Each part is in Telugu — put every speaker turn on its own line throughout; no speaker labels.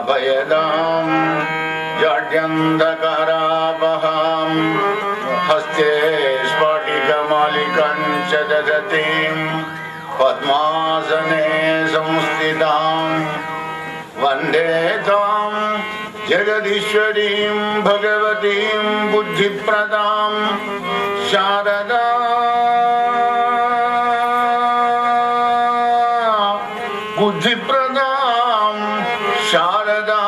अभयदां जाड्यन्धकारापहां हस्ते स्फटिकमालिकां च ददतीं पद्मासने संस्थितां वन्दे तां जगदीश्वरीं भगवतीं बुद्धिप्रदां शारदा बुद्धिप्रदां शारदा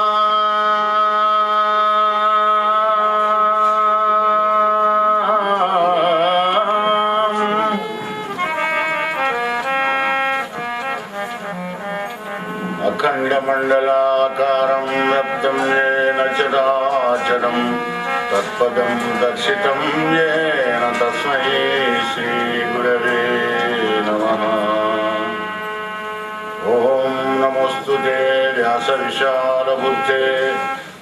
अखण्डमण्डलाकारं व्याप्तं येन चराचरं तत्पदं दर्शितं येन तस्मै श्रीगुरवे नमः। ओम नमोस्तुते व्यासविशालबुद्धे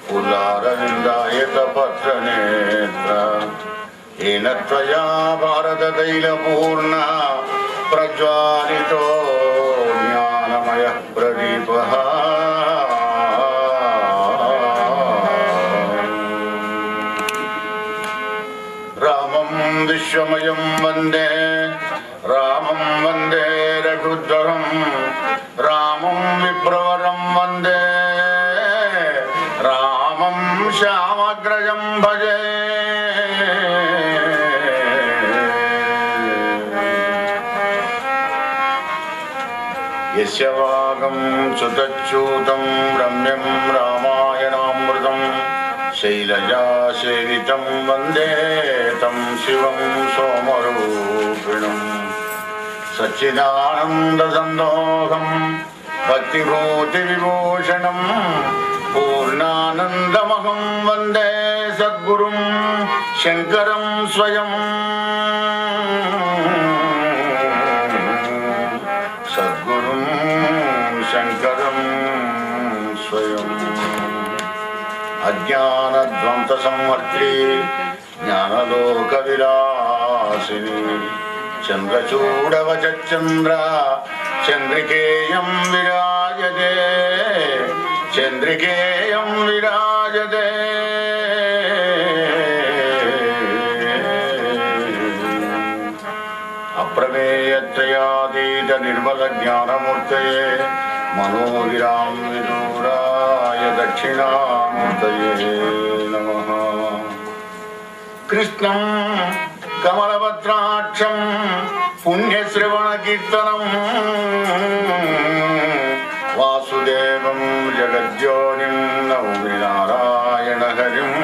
पुल्लारविन्दायकपत्रनेत्र येन त्वया भारततैलपूर्णः प्रज्वालितो ज्ञानमयः प्रदीपः। रामं विश्वमयं वन्दे रामं वन्दे रघुद्वरं रामं विप्रवरं वन्दे रामं श्यामग्रजं भजे। यस्य वागं सुतच्यूतं रम्यं रामायणामृतं शैलजासेवितं वन्दे तं शिवं सोमरूपिणम् सच्चिदानन्दसन्दोहं भक्तिभूतिविभूषणं पूर्णानन्दमहं वन्दे सद्गुरुं शङ्करं स्वयं। सद्गुरुं शङ्करं स्वयं। अज्ञानध्वंससंहर्त्री ज्ञानलोकविलासिनी चन्द्रचूडवचन्द्र चन्द्रिकेयं विराजते चन्द्रिकेयं विराजते। अप्रमेयत्रयातीत निर्मल ज्ञानमूर्तये मनोगिरां विदूराय दक्षिणामूर्तये नमः। कृष्णं कमलपत्राक्षं पुण्यश्रवणकीर्तनं वासुदेवं जगज्योनिं नौमि नारायणहरिम्।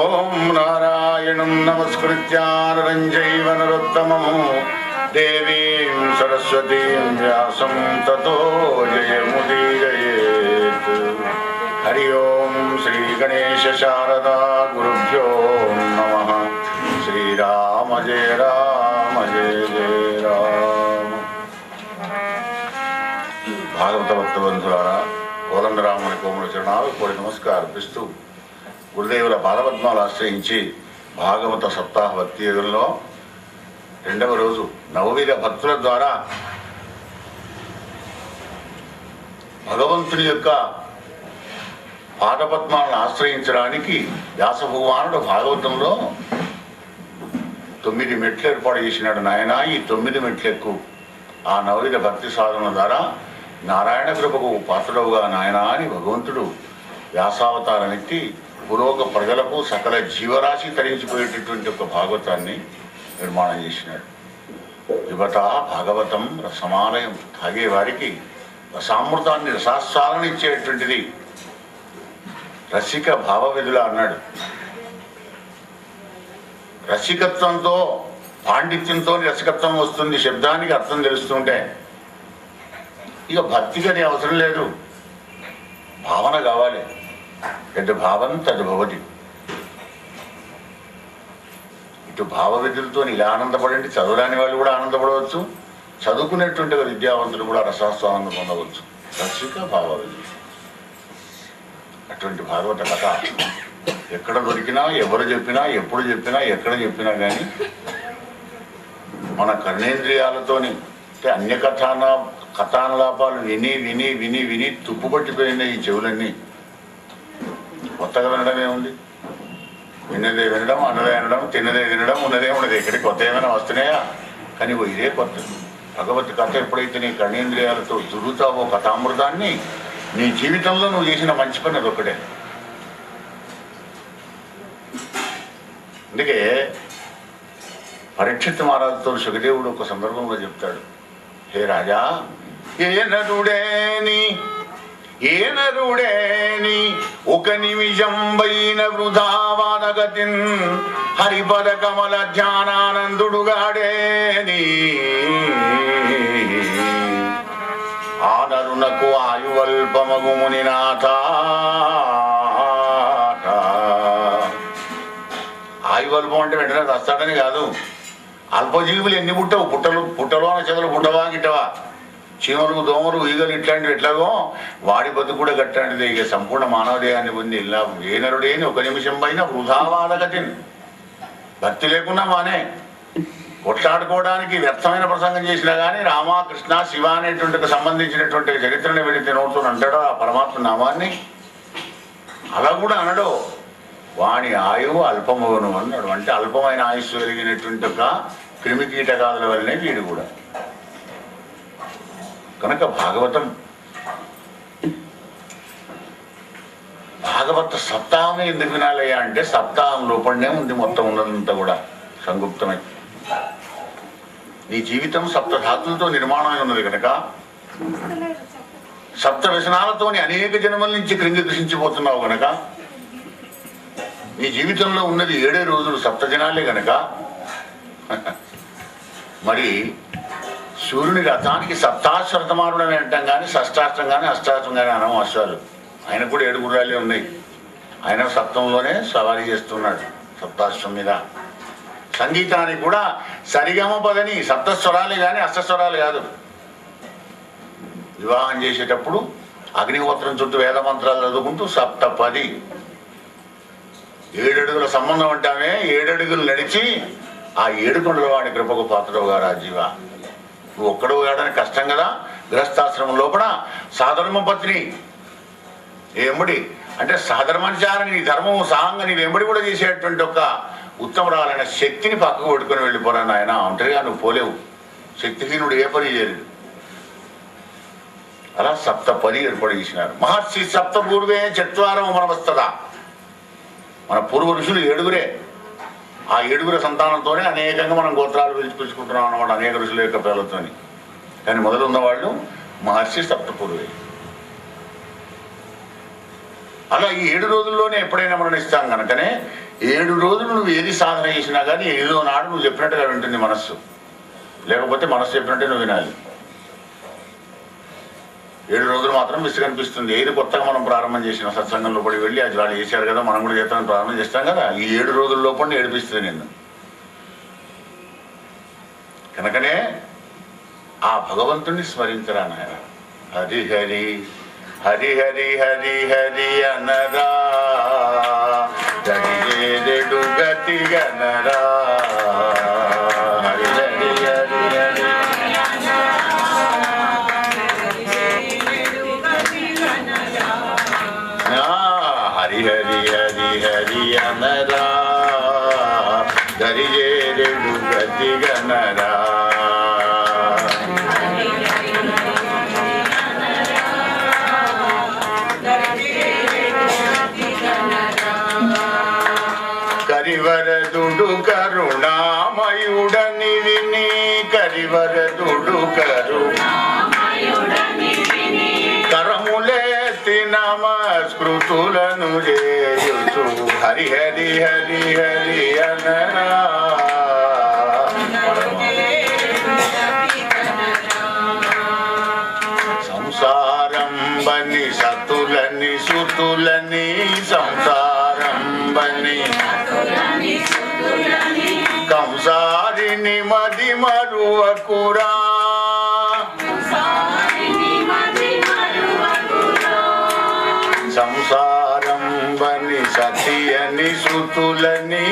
ओम नारायणं नमस्कृत्य नरं चैव नरोत्तमं देवीं सरस्वतीं व्यासं ततो जयमुदीरयेत्। हरि ओम श्री गणेश शारदा गुरुभ्यो नमः। श्रीराम जय राम जय जय राम। భాగవత భక్తబంధులారా కోదండరాముని కోమల చరణాలు కోరి నమస్కారపిస్తూ గురుదేవుల పాదపద్మాలు ఆశ్రయించి భాగవత సప్తాహ భక్తి యుగంలో రెండవ రోజు నవవిధ భక్తుల ద్వారా భగవంతుని యొక్క పాదపద్మాలను ఆశ్రయించడానికి వ్యాస భగవానుడు భాగవతంలో 9 మెట్లు ఏర్పాటు చేసినాడు. నాయన ఈ 9 మెట్లెక్కు ఆ నవవిధ భక్తి సాధన ద్వారా నారాయణ కృపకు పాత్రుడవుగా నాయన అని భగవంతుడు వ్యాసావతారం ఎత్తి పురోగ ప్రజలకు సకల జీవరాశి తరించిపోయేటటువంటి ఒక భాగవతాన్ని నిర్మాణం చేసినాడు. యువత భాగవతం రసమాలయం, తాగే వారికి రసామృతాన్ని రసాస్వాదన ఇచ్చేటువంటిది రసిక భావవిధుల అన్నాడు. రసికత్వంతో పాండిత్యంతో రసికత్వం వస్తుంది, శబ్దానికి అర్థం తెలుస్తుంటే. ఇక భక్తికి అది అవసరం లేదు, భావన కావాలి. యద్ భావం తద్ భవతి. ఇటు భావ విధులతో ఇలా ఆనందపడండి, చదవడాని వాళ్ళు కూడా ఆనందపడవచ్చు, చదువుకునేటువంటి విద్యావంతులు కూడా రసాస్వాదం పొందవచ్చు. రసిక భావ విధులు. అటువంటి భాగవత కథ ఎక్కడ దొరికినా, ఎవరు చెప్పినా, ఎప్పుడు చెప్పినా, ఎక్కడ చెప్పినా కానీ మన కర్ణేంద్రియాలతోని అంటే కథానులాపాలు విని విని విని విని తుప్పుపట్టిపోయిన ఈ చెవులన్నీ కొత్తగా వినడమే ఉంది. విన్నదే వినడం, అన్నదే అనడం, తిన్నదే తినడం, ఉన్నదే ఉన్నది. ఎక్కడికి కొత్త ఏమైనా వస్తున్నాయా? కానీ ఇదే కొత్త. భగవత్ కథ ఎప్పుడైతే నీ కర్ణేంద్రియాలతో దురుతావో కథామృతాన్ని, నీ జీవితంలో నువ్వు చేసిన మంచి పని అదొక్కటే. అందుకే పరీక్షిత్ మహారాజుతో సుఖదేవుడు ఒక సందర్భంలో చెప్తాడు, హే రాజా, ఏనరుడేని ఒక నిమిషం పైన వృధావానగతిన్ హరిపద కమల ధ్యానానందుడుగాడేని ఆనరునకు ఆయువల్పమగుముని నాథ. ఆయువల్పం అంటే వెంటనే వస్తాడని కాదు. అల్పజీవులు ఎన్ని పుట్టవు, పుట్టలో చెదలు పుట్టవా గిట్టవా, చీమలు దోమలు ఈగలు ఇట్లాంటివి ఎట్లాగో వాడి బతుకు కూడా గట్టాంటిది. ఇక సంపూర్ణ మానవదేహాన్ని పొంది ఇలా ఏనరుడేని ఒక నిమిషం పైన వృధావాదగతిని, భక్తి లేకున్నా మానే కొట్లాడుకోవడానికి వ్యర్థమైన ప్రసంగం చేసినా కానీ రామ కృష్ణ శివ అనేటువంటి సంబంధించినటువంటి చరిత్రని వెళితే నోడుతూ అంటాడో ఆ పరమాత్మ నామాన్ని, అలా కూడా అనడో వాణి ఆయువు అల్పమవును అన్నాడు. అంటే అల్పమైన ఆయుస్సు కలిగినటువంటి ఒక క్రిమి కీటకాదుల వల్లనే వీడు కూడా. కనుక భాగవత సప్తాహం ఎందుకు వినాలయ్యా అంటే సప్తాహం లోపలనే ఉంది మొత్తం ఉన్నదంతా కూడా సంగుప్తమై. నీ జీవితం సప్తధాతులతో నిర్మాణమై ఉన్నది కనుక సప్త వ్యసనాలతోని అనేక జన్మల నుంచి క్రింది కృషించిపోతున్నావు గనక నీ జీవితంలో ఉన్నది 7 రోజులు సప్తజనాలే గనక మరి సూర్యుని రథానికి సప్తాశ్వరతమారుడు అని అంటాం కానీ షష్టాష్టం కానీ అష్టాష్టం కానీ అనము అశ్వాలు. ఆయన కూడా 7 గుర్రాలే ఉన్నాయి. ఆయన సప్తంలోనే సవారీ చేస్తున్నాడు సప్తాశ్వం మీద. సంగీతానికి కూడా సరిగమ పదని సప్తస్వరాలే కానీ అష్టస్వరాలు కాదు. వివాహం చేసేటప్పుడు అగ్నిహోత్రం చుట్టూ వేద మంత్రాలు చదువుకుంటూ సప్తపది 7 అడుగుల సంబంధం అంటామే. 7 అడుగులు నడిచి ఆ 7 కొండల వాడి కృపకు పాత్రవు గారు ఆ జీవ. నువ్వు ఒక్కడు కావడానికి కష్టం కదా. గృహస్థాశ్రమం లోపల సాధర్మ పత్ని ఎంబడి అంటే సహధర్మానుచారని నీ ధర్మము సాంగ నీ వెంబడి కూడా చేసేటువంటి ఒక ఉత్తమరాలైన శక్తిని పక్కకు పెట్టుకుని వెళ్ళిపోరాను ఆయన. ఒంటరిగా నువ్వు పోలేవు. శక్తిహీనుడు ఏ పని చేయలేదు. అలా సప్తపది ఏర్పాటు చేసినారు మహర్షి. సప్త పూర్వే చత్వారం మనవస్తదా. మన పూర్వ ఋషులు 7గురే. ఆ 7గురు సంతానంతోనే అనేకంగా మనం గోత్రాలు పిలుచుకుంటున్నాం అన్నమాట, అనేక ఋషుల యొక్క పేర్లతోని. కానీ మొదలు ఉన్నవాళ్ళు మహర్షి సప్తపూర్వే. అలా ఈ 7 రోజుల్లోనే ఎప్పుడైనా మరణిస్తాం కనుకనే 7 రోజులు నువ్వు ఏది సాధన చేసినా కానీ 7వ నాడు నువ్వు చెప్పినట్టుగా వింటుంది మనస్సు. లేకపోతే మనస్సు చెప్పినట్టే నువ్వు వినాలి. 7 రోజులు మాత్రం మిస్ కనిపిస్తుంది. ఏది కొత్తగా మనం ప్రారంభం చేసిన సత్సంగంలో పడి వెళ్ళి అది వాళ్ళు చేశారు కదా మనం కూడా చేస్తామని ప్రారంభం చేస్తాం కదా. ఈ 7 రోజుల లోపల ఏడిపిస్తుంది నిన్ను. కనుకనే ఆ భగవంతుణ్ణి స్మరించరా నాయన. హరి హరి హరి హరి హరి హరి అనరా గడియేడు గతి గనరా. హరి హరి హరి హరి హరి హరి హరి హరి అనరా గడియేడు గతి గనరా. కరివరదుడు కరుణామయుడని విని కరివరదుడు కరములేతి నమస్కృతులను చేయుచు హరి హరి హరి హరి అనరా. సంసారం బని సతులని సుతులని సంసారం బని కంసారిని మది మరువకురా. సంసారం బని సతి అని సుతులని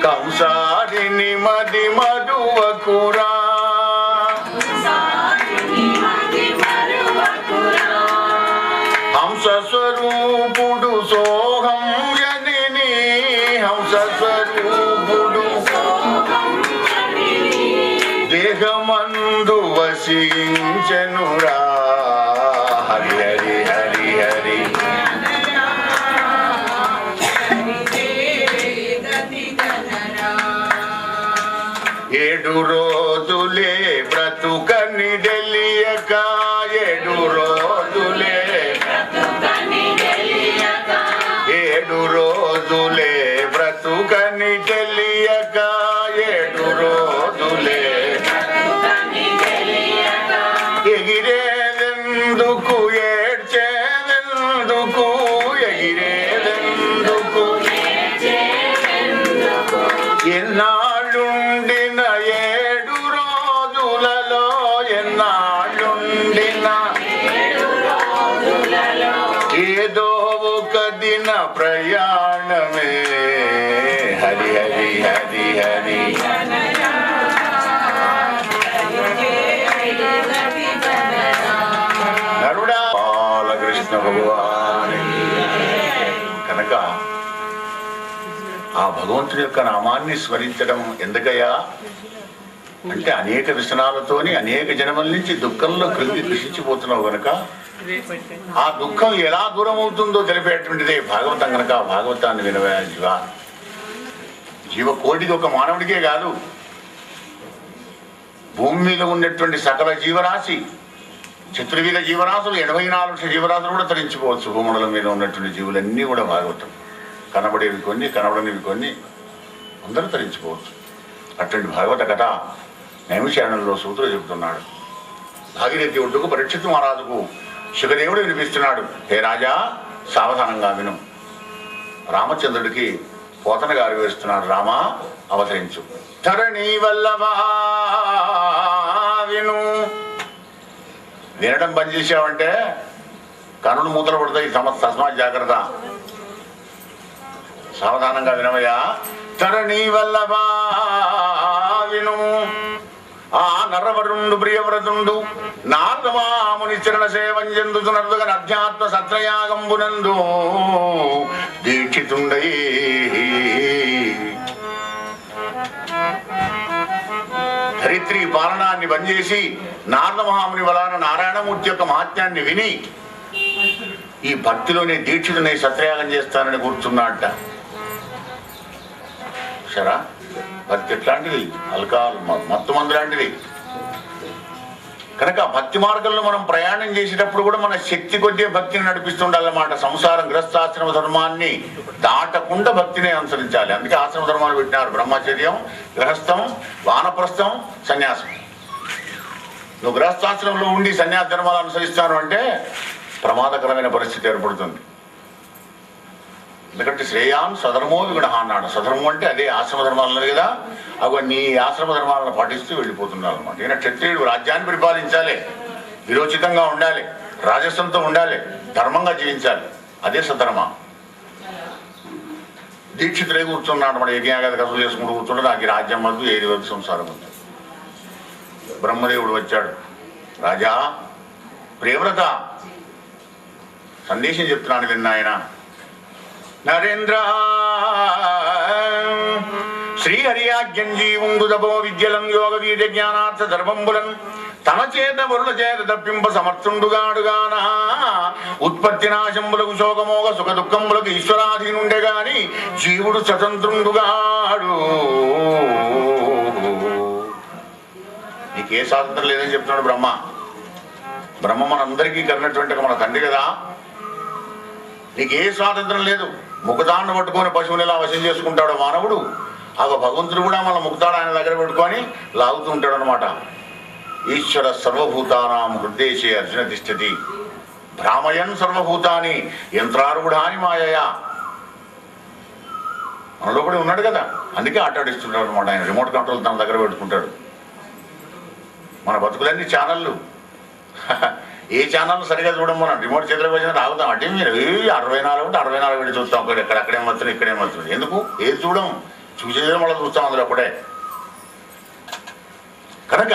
కంసారి సంసారిని మది మరువకురా హంస స్వరూపుడు సోహం జనని హంస స్వరూపుడు దేహమందు వసించెనురా హరి హరి హరి హరి ఏడు రోజులే బ్రతుకని తెలియక ఏడు రోజులే ఏడు రోజులే బ్రతుకని తెలియక ఏడు రోజులే ఎగిరేదెందుకు ఏడ్చేదెందుకు ఎగిరేదెందుకు ఎన్నాళ్ళుండిన ఏడు రోజులలో ఎన్నాళ్ళుండిన ఏదో ఒక దిన ప్రయాణమే హరి హరి హరి హరి నరుడా బాలకృష్ణ భగవాని కనుక ఆ భగవంతుడి యొక్క నామాన్ని స్మరించడం ఎందుకయ్యా అంటే అనేక వ్యసనాలతోని అనేక జన్మల నుంచి దుఃఖంలో కృంగి కృషించిపోతున్నావు గనక ఆ దుఃఖం ఎలా దూరం అవుతుందో తెలిపేటువంటిదే భాగవతం కనుక భాగవతాన్ని వినవా జీవ జీవకోటికి ఒక మానవుడికే కాదు భూమి మీద ఉన్నటువంటి సకల జీవరాశి చతుర్విధ జీవరాశులు 84 లక్షల జీవరాశులు కూడా తరించిపోవచ్చు. భూముల మీద ఉన్నటువంటి జీవులన్నీ కూడా భాగవతం కనబడేవి కొన్ని కనబడనివి కొన్ని అందరూ తరించిపోవచ్చు. అటువంటి భాగవత కథ నైమిషారణ్యంలో సూతుడు చెబుతున్నాడు. భాగీరథి ఒడ్డుకు పరీక్షిత్ మహారాజుకు శుకదేవుడు వినిపిస్తున్నాడు. హే రాజా సావధానంగా విను. రామచంద్రుడికి పోతన గారు వేస్తున్నాడు. రామా అవతరించు. ధరణి వల్లభా విను. వినడం బంద్ చేసావంటే కనులు మూతలు పడతాయి. తస్మాత్ జాగ్రత్త. సావధానంగా వినవయ్యా. ధరణి వల్లభా విను. ఆ నర్రవరుండు ప్రియవ్రతుండు నారదమాముని చరణ సేవం చెందుతున్నట్టుగా అధ్యాత్మ సత్రయాగంబునందు దీక్షితుండై ధరిత్రి పాలనాన్ని బంద్ చేసి నారద మహాముని వలన నారాయణమూర్తి యొక్క మహాత్మ్యాన్ని విని ఈ భక్తిలోనే దీక్షితునై సత్రయాగం చేస్తానని కూర్చున్నాడట. సరా భక్తి ఎట్లాంటిది? అల్కాల్ మత్తు మందు లాంటిది. కనుక భక్తి మార్గంలో మనం ప్రయాణం చేసేటప్పుడు కూడా మన శక్తి కొద్దే భక్తిని నడిపిస్తుండాలన్నమాట. సంసారం గృహస్థాశ్రమ ధర్మాన్ని దాటకుండా భక్తిని అనుసరించాలి. అందుకే ఆశ్రమ ధర్మాలు పెట్టినారు. బ్రహ్మచర్యం, గృహస్థం, వానప్రస్థం, సన్యాసం. నువ్వు గృహస్థాశ్రమంలో ఉండి సన్యాస ధర్మాలు అనుసరిస్తాను అంటే ప్రమాదకరమైన పరిస్థితి ఏర్పడుతుంది. ఎందుకంటే శ్రేయాన్ స్వధర్మో విగుణ అన్నాడు. స్వధర్మం అంటే అదే ఆశ్రమ ధర్మాలు అన్నారు కదా. అవన్నీ ఆశ్రమ ధర్మాలను పాటిస్తూ వెళ్ళిపోతున్నారు అనమాట. ఈయన క్షత్రియుడు రాజ్యాన్ని పరిపాలించాలి, విరోచితంగా ఉండాలి, రాజస్వంతో ఉండాలి, ధర్మంగా జీవించాలి. అదే సధర్మ. దీక్షితులే కూర్చున్నాడు. మన యజ్ఞాగత కథలు చేసుకుంటూ కూర్చుంటే నాకు ఈ రాజ్యం వద్దు, ఏది వద్దు, సంసారం వద్దు. బ్రహ్మదేవుడు వచ్చాడు. రాజా ప్రియవ్రత సందేశం చెప్తున్నాను విన్న ఆయన. నరేంద్ర శ్రీహరియాజ్ఞం జీవుండు తపో విద్యలం యోగ వీర్య జ్ఞానార్థ ధర్మంబులం తన చేత వరుల చేత తప్పింప సమర్థుండుగాడుగానా ఉత్పత్తి నాశంబులకు శోకమోగ సుఖ దుఃఖములకు ఈశ్వరాధీనుండే గాని జీవుడు స్వతంత్రుండుగాడు. నీకే స్వాతంత్రం లేదని చెప్తున్నాడు బ్రహ్మ. బ్రహ్మ మనందరికీ కన్నటువంటి మన తండ్రి కదా. నీకే స్వాతంత్రం లేదు. ముఖతాన్ని పట్టుకొని పశువుని ఎలా వశం చేసుకుంటాడు మానవుడు, ఆ భగవంతుడు కూడా మన ముఖతాడు ఆయన దగ్గర పెట్టుకొని లాగుతూ ఉంటాడు అనమాట. ఈశ్వర సర్వభూతానాం హృదయే అర్జున తిష్టతి భ్రామయన్ సర్వభూతాని యంత్రారూఢాని మాయయా. మనలో కూడా ఉన్నాడు కదా. అందుకే ఆటాడిస్తుంటాడు అనమాట ఆయన. రిమోట్ కంట్రోల్ తన దగ్గర పెట్టుకుంటాడు. మన బతుకులన్నీ ఛానళ్ళు. ఏ ఛానల్ సరిగా చూడం. మనం రిమోట్ చేతిలోకి వచ్చిన రాగుతాం. అంటే మీరు 64 ఉంటే 64 వెళ్ళి చూస్తాం. అక్కడేం వస్తున్నాడు, ఇక్కడేం వస్తున్నాడు. ఎందుకు? ఏది చూడం. చూసేదే మళ్ళీ చూస్తాం అందులో అప్పుడే. కనుక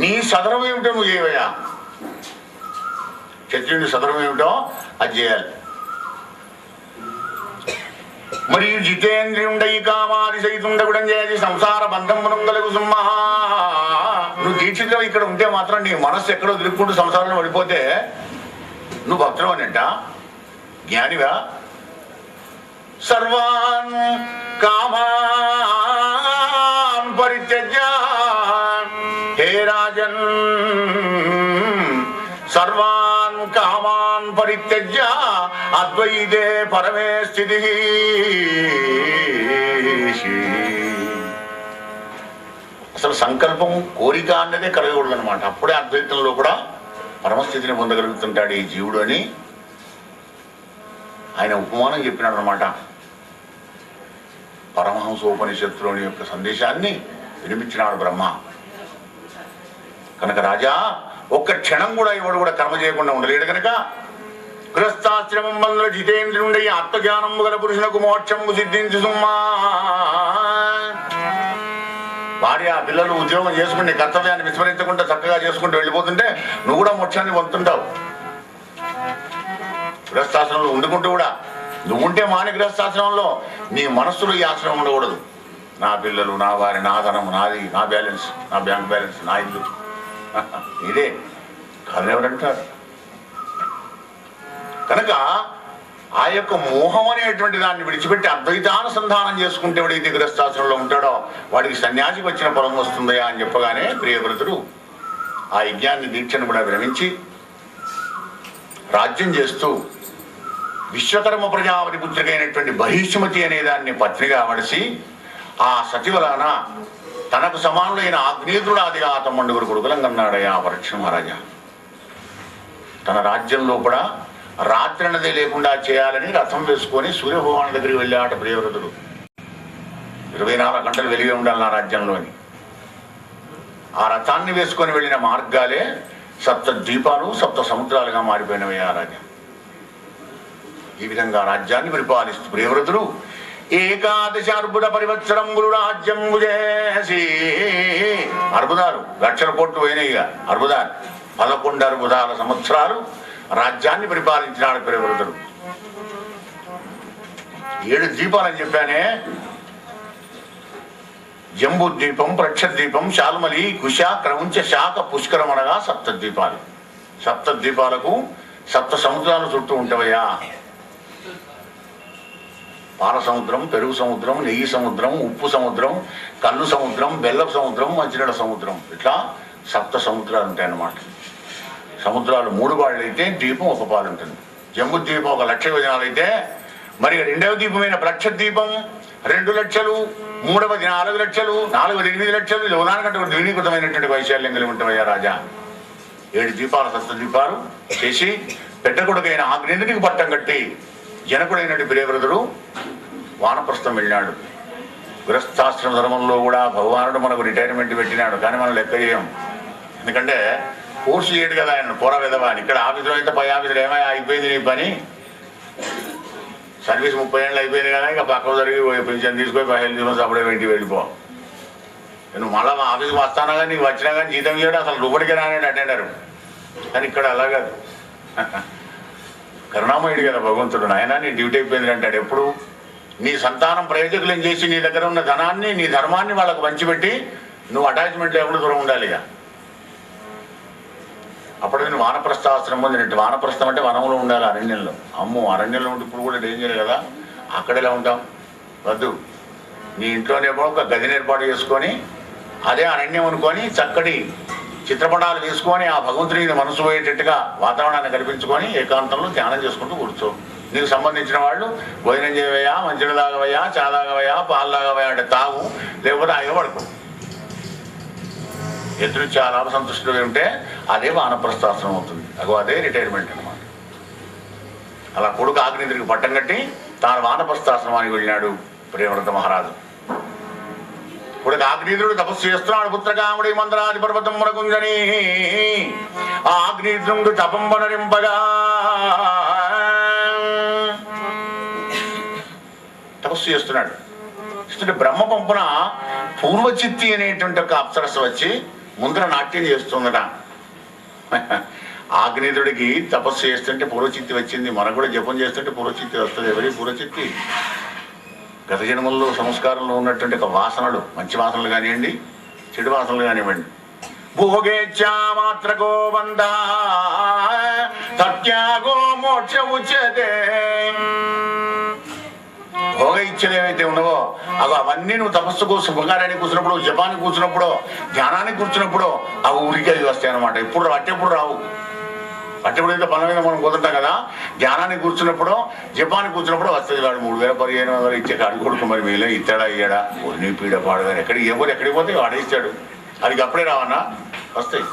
నీ సదరం ఏమిటో నువ్వు చేయవయ్యా, క్షత్రియుని సదరం ఏమిటో అది చేయాలి. మరియు జితేంద్రియుండై కామాది సైతుండగుడం చేయాలి సంసార బంధం మునంగలకు సుమ్మా. నువ్వు దీక్షితులు ఇక్కడ ఉంటే మాత్రం నీ మనస్సు ఎక్కడో తిరుక్కుంటూ సంసారంలో పడిపోతే నువ్వు భక్తులు అనంట, జ్ఞానివా. సర్వాన్ కామాన్ పరిత్యజ్య హే రాజన్, సర్వాన్ కామాన్ పరిత్యజ్య అద్వైతే పరమే స్థితి. అసలు సంకల్పం కోరిక అన్నదే కలగకూడదు అనమాట. అప్పుడే అద్వైతంలో కూడా పరమస్థితిని పొందగలుగుతుంటాడు ఈ జీవుడు అని ఆయన ఉపమానం చెప్పినాడు అనమాట. పరమహంసోపనిషత్తులోని యొక్క సందేశాన్ని వినిపించినాడు బ్రహ్మ. కనుక రాజా ఒక్క క్షణం కూడా ఎవడు కూడా కర్మ చేయకుండా ఉండలేడు కనుక గృహస్థాశ్రమం వల్ల జితేంద్రుండి ఆత్మజ్ఞానము గల పురుషులకు మోక్షము సిద్ధించు సుమ్మా. భార్య పిల్లలు ఉద్యోగం చేసుకుని కర్తవ్యాన్ని విస్మరించకుండా చక్కగా చేసుకుంటూ వెళ్ళిపోతుంటే నువ్వు కూడా మోక్షాన్ని పొందుతుంటావు. గృహస్థాశ్రమంలో ఉండుకుంటూ కూడా నువ్వు ఉంటే మాని గృహస్థాశ్రమంలో నీ మనస్సులో ఈ ఆశ్రమం ఉండకూడదు. నా పిల్లలు, నా వారి, నా ధనం, నాది, నా బ్యాలెన్స్, నా బ్యాంక్ బ్యాలెన్స్, నా ఇల్లు ఇదే కాదని ఎవరంటారు. కనుక ఆ యొక్క మోహం అనేటువంటి దాన్ని విడిచిపెట్టి అద్వైతానుసంధానం చేసుకుంటే వాడికి గృహస్థాశ్రమంలో ఉంటాడో వాడికి సన్యాసికి వచ్చిన పొలం వస్తుందయా అని చెప్పగానే ప్రియవ్రతుడు ఆ యజ్ఞాన్ని దీక్షను కూడా విరమించి రాజ్యం చేస్తూ విశ్వకర్మ ప్రజాపతి పుత్రికైనటువంటి బహిష్మతి అనే దాన్ని పత్నిగా వడిసి ఆ సతివలన తనకు సమానులైన ఆగ్నేయుడాదిగా తమ్ముడుగురు కొడుకులం కన్నాడయా పరీక్ష మహారాజా. తన రాజ్యంలో కూడా రాత్రి అన్నది లేకుండా చేయాలని రథం వేసుకొని సూర్యభగవాన్ దగ్గరికి వెళ్ళాట ప్రియవ్రతుడు. 24 గంటలు వెలిగి ఉండాలి నా రాజ్యంలోని. ఆ రథాన్ని వేసుకొని వెళ్ళిన మార్గాలే 7 ద్వీపాలు 7 సముద్రాలుగా మారిపోయినవే ఆ రాజ్యం. ఈ విధంగా రాజ్యాన్ని పరిపాలిస్తూ ప్రియవ్రతుడు 11 అర్బుద పరివత్సరంబులు రాజ్యం చేసి, అర్బుదాలు 1,00,000 కోట్లు పోయినాయిగా అర్బుదాలు, 11 అర్బుదాల సంవత్సరాలు రాజ్యాన్ని పరిపాలించినాడు ప్రియవ్రతుడు. 7 ద్వీపాలని చెప్పానే, జంబూ ద్వీపం, ప్రక్షద్వీపం, శాల్మలి, కుశ, క్రౌంచ, శాఖ, పుష్కరం అనగా 7 ద్వీపాలు. 7 ద్వీపాలకు 7 సముద్రాలు చుట్టూ ఉంటావయ్యా. పాల సముద్రం, పెరుగు సముద్రం, నెయ్యి సముద్రం, ఉప్పు సముద్రం, కళ్ళు సముద్రం, బెల్లపు సముద్రం, మంచినీళ్ళ సముద్రం, ఇట్లా 7 సముద్రాలు ఉంటాయన్నమాట. సముద్రాలు 3 పాళ్ళు అయితే ద్వీపం 1 పాలు ఉంటుంది. జంబూ ద్వీపం 1,00,000 యోజనాలు అయితే మరి 2వ ద్వీపమైన ప్రక్షద్వీపం 2 లక్షలు, 3వది 4 లక్షలు, 4వది 8 లక్షలు. యోనానికంటే ద్వినీకృతమైనటువంటి వైశాల్యం కలిగి ఉంటావయ్యా రాజా. 7 ద్వీపాలు 7 ద్వీపాలు చేసి పెద్ద కొడుకైన ఆగ్నేయుడికి పట్టం కట్టి జనకుడైనటువంటి ప్రియవ్రతుడు వానప్రస్థం వెళ్ళినాడు. గృహస్థాశ్రమ ధర్మంలో కూడా భగవానుడు మనకు రిటైర్మెంట్ పెట్టినాడు, కానీ మనం లెక్క చేయం. ఎందుకంటే కోర్సు చేయడు కదా ఆయన, పోరా విధవా అని. ఇక్కడ ఆఫీసులో అయితే పై ఆఫీసులో ఏమైనా అయిపోయింది నీ పని, సర్వీస్ 30 ఏళ్ళు అయిపోయింది కదా, ఇంకా పక్కకు జరిగి పెన్షన్ తీసుకొని 15 తీసుకొని అప్పుడే ఇంటికి వెళ్ళిపో. నువ్వు మళ్ళీ మా ఆఫీస్కి వస్తానా కానీ నీకు వచ్చినా కానీ జీతం చేయడం అసలు రూపడికి రాని అటెండరు. కానీ ఇక్కడ అలా కాదు, కరుణామయుడు కదా భగవంతుడు. నాయన నీ డ్యూటీ అయిపోయింది అంటాడు. ఎప్పుడు నీ సంతానం ప్రయోజకులను చేసి నీ దగ్గర ఉన్న ధనాన్ని, నీ ధర్మాన్ని వాళ్ళకు పంచిపెట్టి నువ్వు అటాచ్మెంట్ లేకుండా దూరం ఉండాలి. ఇక అప్పుడు నేను వానప్రస్థాశ్రమం పొందినట్టు. వానప్రస్థం అంటే వనంలో ఉండాలి, అరణ్యంలో. అమ్మో అరణ్యంలో ఉంటే ఇప్పుడు కూడా డేంజర్ కదా, అక్కడ ఎలా ఉంటాం? వద్దు, నీ ఇంట్లోనేమో ఒక గదిని ఏర్పాటు చేసుకొని అదే అరణ్యం అనుకొని చక్కటి చిత్రపటాలు వేసుకొని ఆ భగవంతుడిని మనసు పోయేటట్టుగా వాతావరణాన్ని కల్పించుకొని ఏకాంతంలో ధ్యానం చేసుకుంటూ కూర్చో. నీకు సంబంధించిన వాళ్ళు భోజనం చేయవయ్యా, మంచిగా తాగవయ్యా, చా తాగవయ్యా, పాలు తాగవయ్యా అంటే తాగు, లేకపోతే ఆయన పడుకో. ఎదురుచ్చా లాభ సంతుష్టులు ఉంటే అదే వానప్రస్థాశ్రమం అవుతుంది. అదే రిటైర్మెంట్ అనమాట. అలా కొడుకు ఆగ్నేయుడికి పట్టం కట్టి తాను వానప్రస్థాశ్రమానికి వెళ్ళినాడు ప్రియవ్రత మహారాజు. కొడుకు ఆగ్నేయుడు తపస్సు చేస్తున్నాడు. పుత్రకాముడి మంత్రాది పర్వతం మునకుంజని ఆ ఆగ్నేయుడు తపంబనరింపగా తపస్సు చేస్తున్నాడు. చేస్తుంటే బ్రహ్మ పంపున పూర్వచిత్తి అనేటువంటి ఒక అప్సరస వచ్చి ముందర నాట్యం చేస్తుందట. ఆగ్నేయుడికి తపస్సు చేస్తుంటే పూర్వచిత్తి వచ్చింది, మనకు కూడా జపం చేస్తుంటే పూర్వచిత్తి వస్తుంది. ఎవరి పూర్వచిత్తి? గత జన్మల్లో సంస్కారంలో ఉన్నటువంటి ఒక వాసనలు, మంచి వాసనలు కానివ్వండి, చెడు వాసనలు కానివ్వండి. భోగేచ్ఛా మాత్రకో బంధ తత్యాగో మోక్ష ఉచ్యతే. భోగ ఇచ్చలు ఏవైతే ఉన్నావో అవన్నీ నువ్వు తపస్సుకు శుభకార్యానికి కూర్చున్నప్పుడు, జపానికి కూర్చున్నప్పుడు, ధ్యానానికి కూర్చున్నప్పుడు అవి ఊరికే వస్తాయి అనమాట. ఎప్పుడు అట్టెప్పుడు రావు. అట్టెప్పుడు అయితే పనుల మీద మనం కుదురుతాం కదా, ధ్యానానికి కూర్చున్నప్పుడు, జపానికి కూర్చున్నప్పుడు వస్తుంది. వాడు 3,000 ఇచ్చే కాడి కొడుకు మరి మీలో ఇస్తాడా ఇయ్యాడా ఒన్ని పీడ పాడగా ఎక్కడికి పోతే వాడేస్తాడు. అది అప్పుడే రావన్నా వస్తాయి.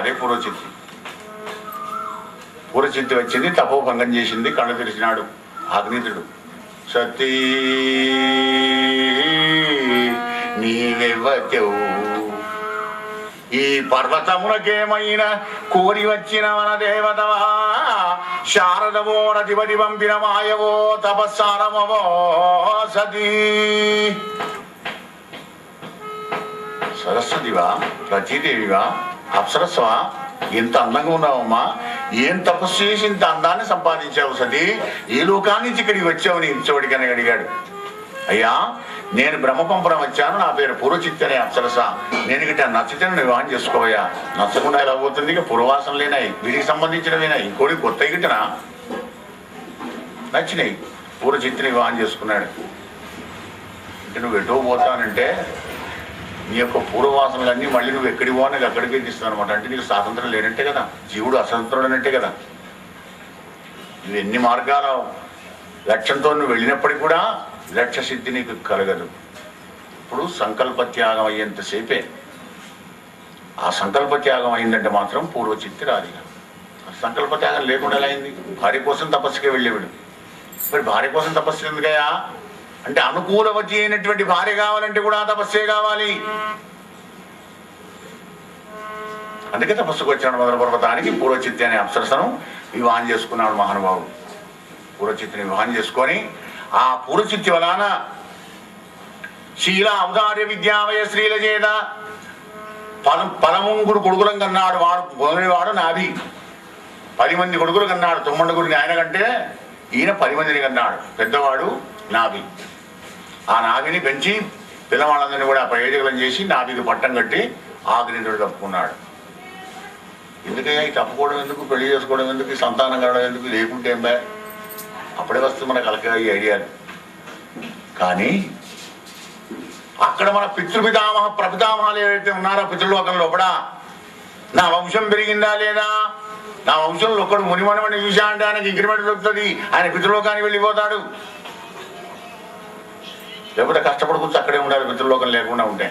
అదే పూర్వచిత్తి. పూర్వచిత్తి వచ్చింది, తపోభంగం చేసింది, కళ్ళు తెరిచినాడు ఆగ్నేయుడు. సతీ నీవెవ్వతెవు ఈ పర్వతములకేమైనా కోరి వచ్చిన మన దేవతవా, శారదవో రతిపతి పంపిన మాయవో తపస్సారమవో సతీ. సరస్వతివా, రతీదేవివా, అప్సరస్వా, ఎంత అందంగా ఉన్నావమ్మా, ఏం తపస్సు చేసి ఇంత అందాన్ని సంపాదించావు సతీ, ఈ లోకాన్ని నుంచి ఇక్కడికి వచ్చావు నీ ఇచ్చోడికి అని అడిగాడు. అయ్యా, నేను బ్రహ్మపంపురం వచ్చాను, నా పేరు పూర్వచిత్తి అనే అప్సరస, నేను గిట్ట నచ్చితే వివాహం చేసుకోవయ్యా. నచ్చకుండా ఎలా పోతుంది? ఇక పూర్వవాసన లేనాయి, వీడికి సంబంధించినవినాయి, ఇంకోటి కొత్త గిట్టనా నచ్చినాయి. పూర్వచిత్తిని వివాహం చేసుకున్నాడు. అంటే నువ్వు ఎటో పోతానంటే నీ యొక్క పూర్వవాసనలన్నీ మళ్ళీ నువ్వు ఎక్కడికి పోవాలి అక్కడికి తీస్తున్నావు అనమాట. అంటే నీకు స్వాతంత్రం లేనంటే కదా, జీవుడు అస్వతంత్రుడనంటే కదా. నువ్వు ఎన్ని మార్గాల లక్ష్యంతో నువ్వు వెళ్ళినప్పటికీ కూడా లక్ష్య సిద్ధి నీకు కలగదు. ఇప్పుడు సంకల్ప త్యాగం అయ్యేంతసేపే. ఆ సంకల్ప త్యాగం అయిందంటే మాత్రం పూర్వచిత్తి రాదు. సంకల్ప త్యాగం లేకుండా ఎలా అయింది? భార్య కోసం తపస్సుకే వెళ్ళేవాడు. మరి భార్య కోసం తపస్సు ఎందుకయ్యా అంటే, అనుకూలవతి అయినటువంటి భార్య కావాలంటే కూడా తపస్సే కావాలి. అందుకే తపస్సుకు వచ్చాడు మొదల పర్వతానికి. పూర్వచిత్తి అనే అప్సరసను వివాహం చేసుకున్నాడు మహానుభావుడు. పూర్వచిత్తిని వివాహం చేసుకొని ఆ పూర్వచిత్తి వలన శీల ఔదార్య విద్యావయ స్త్రీల చేత 13 కొడుకులం కన్నాడు. వాడు నాభి. 10 మంది కొడుకులు కన్నాడు. 9 ఆయన కంటే ఈయన 10 మందిని కన్నాడు. పెద్దవాడు నాభి. ఆ నాభిని పెంచి పిల్లవాళ్ళందరినీ కూడా ప్రయోజకులను చేసి నాభికి పట్టం కట్టి ఆగ్నేయుడు తప్పుకున్నాడు. ఎందుకయ్యా ఈ తప్పుకోవడం ఎందుకు, పెళ్లి చేసుకోవడం ఎందుకు, సంతానం కలగడం ఎందుకు, లేకుంటే ఏం బా అప్పుడే వస్తుంది మన కలక ఈ ఐడియాలు. కానీ అక్కడ మన పితృపితామహ ప్రపితామహాలు ఏవైతే ఉన్నారో పితృలోకంలో కూడా నా వంశం పెరిగిందా లేదా, నా వంశంలో ఒకడు మునిమనమని చూసా అంటే ఆయనకి ఇంక్రిమెంట్ దొరుకుతుంది, ఆయన పితృలోకానికి వెళ్ళిపోతాడు. లేకపోతే కష్టపడుకుంటూ అక్కడే ఉండాలి పితృలోకం లేకుండా ఉంటే.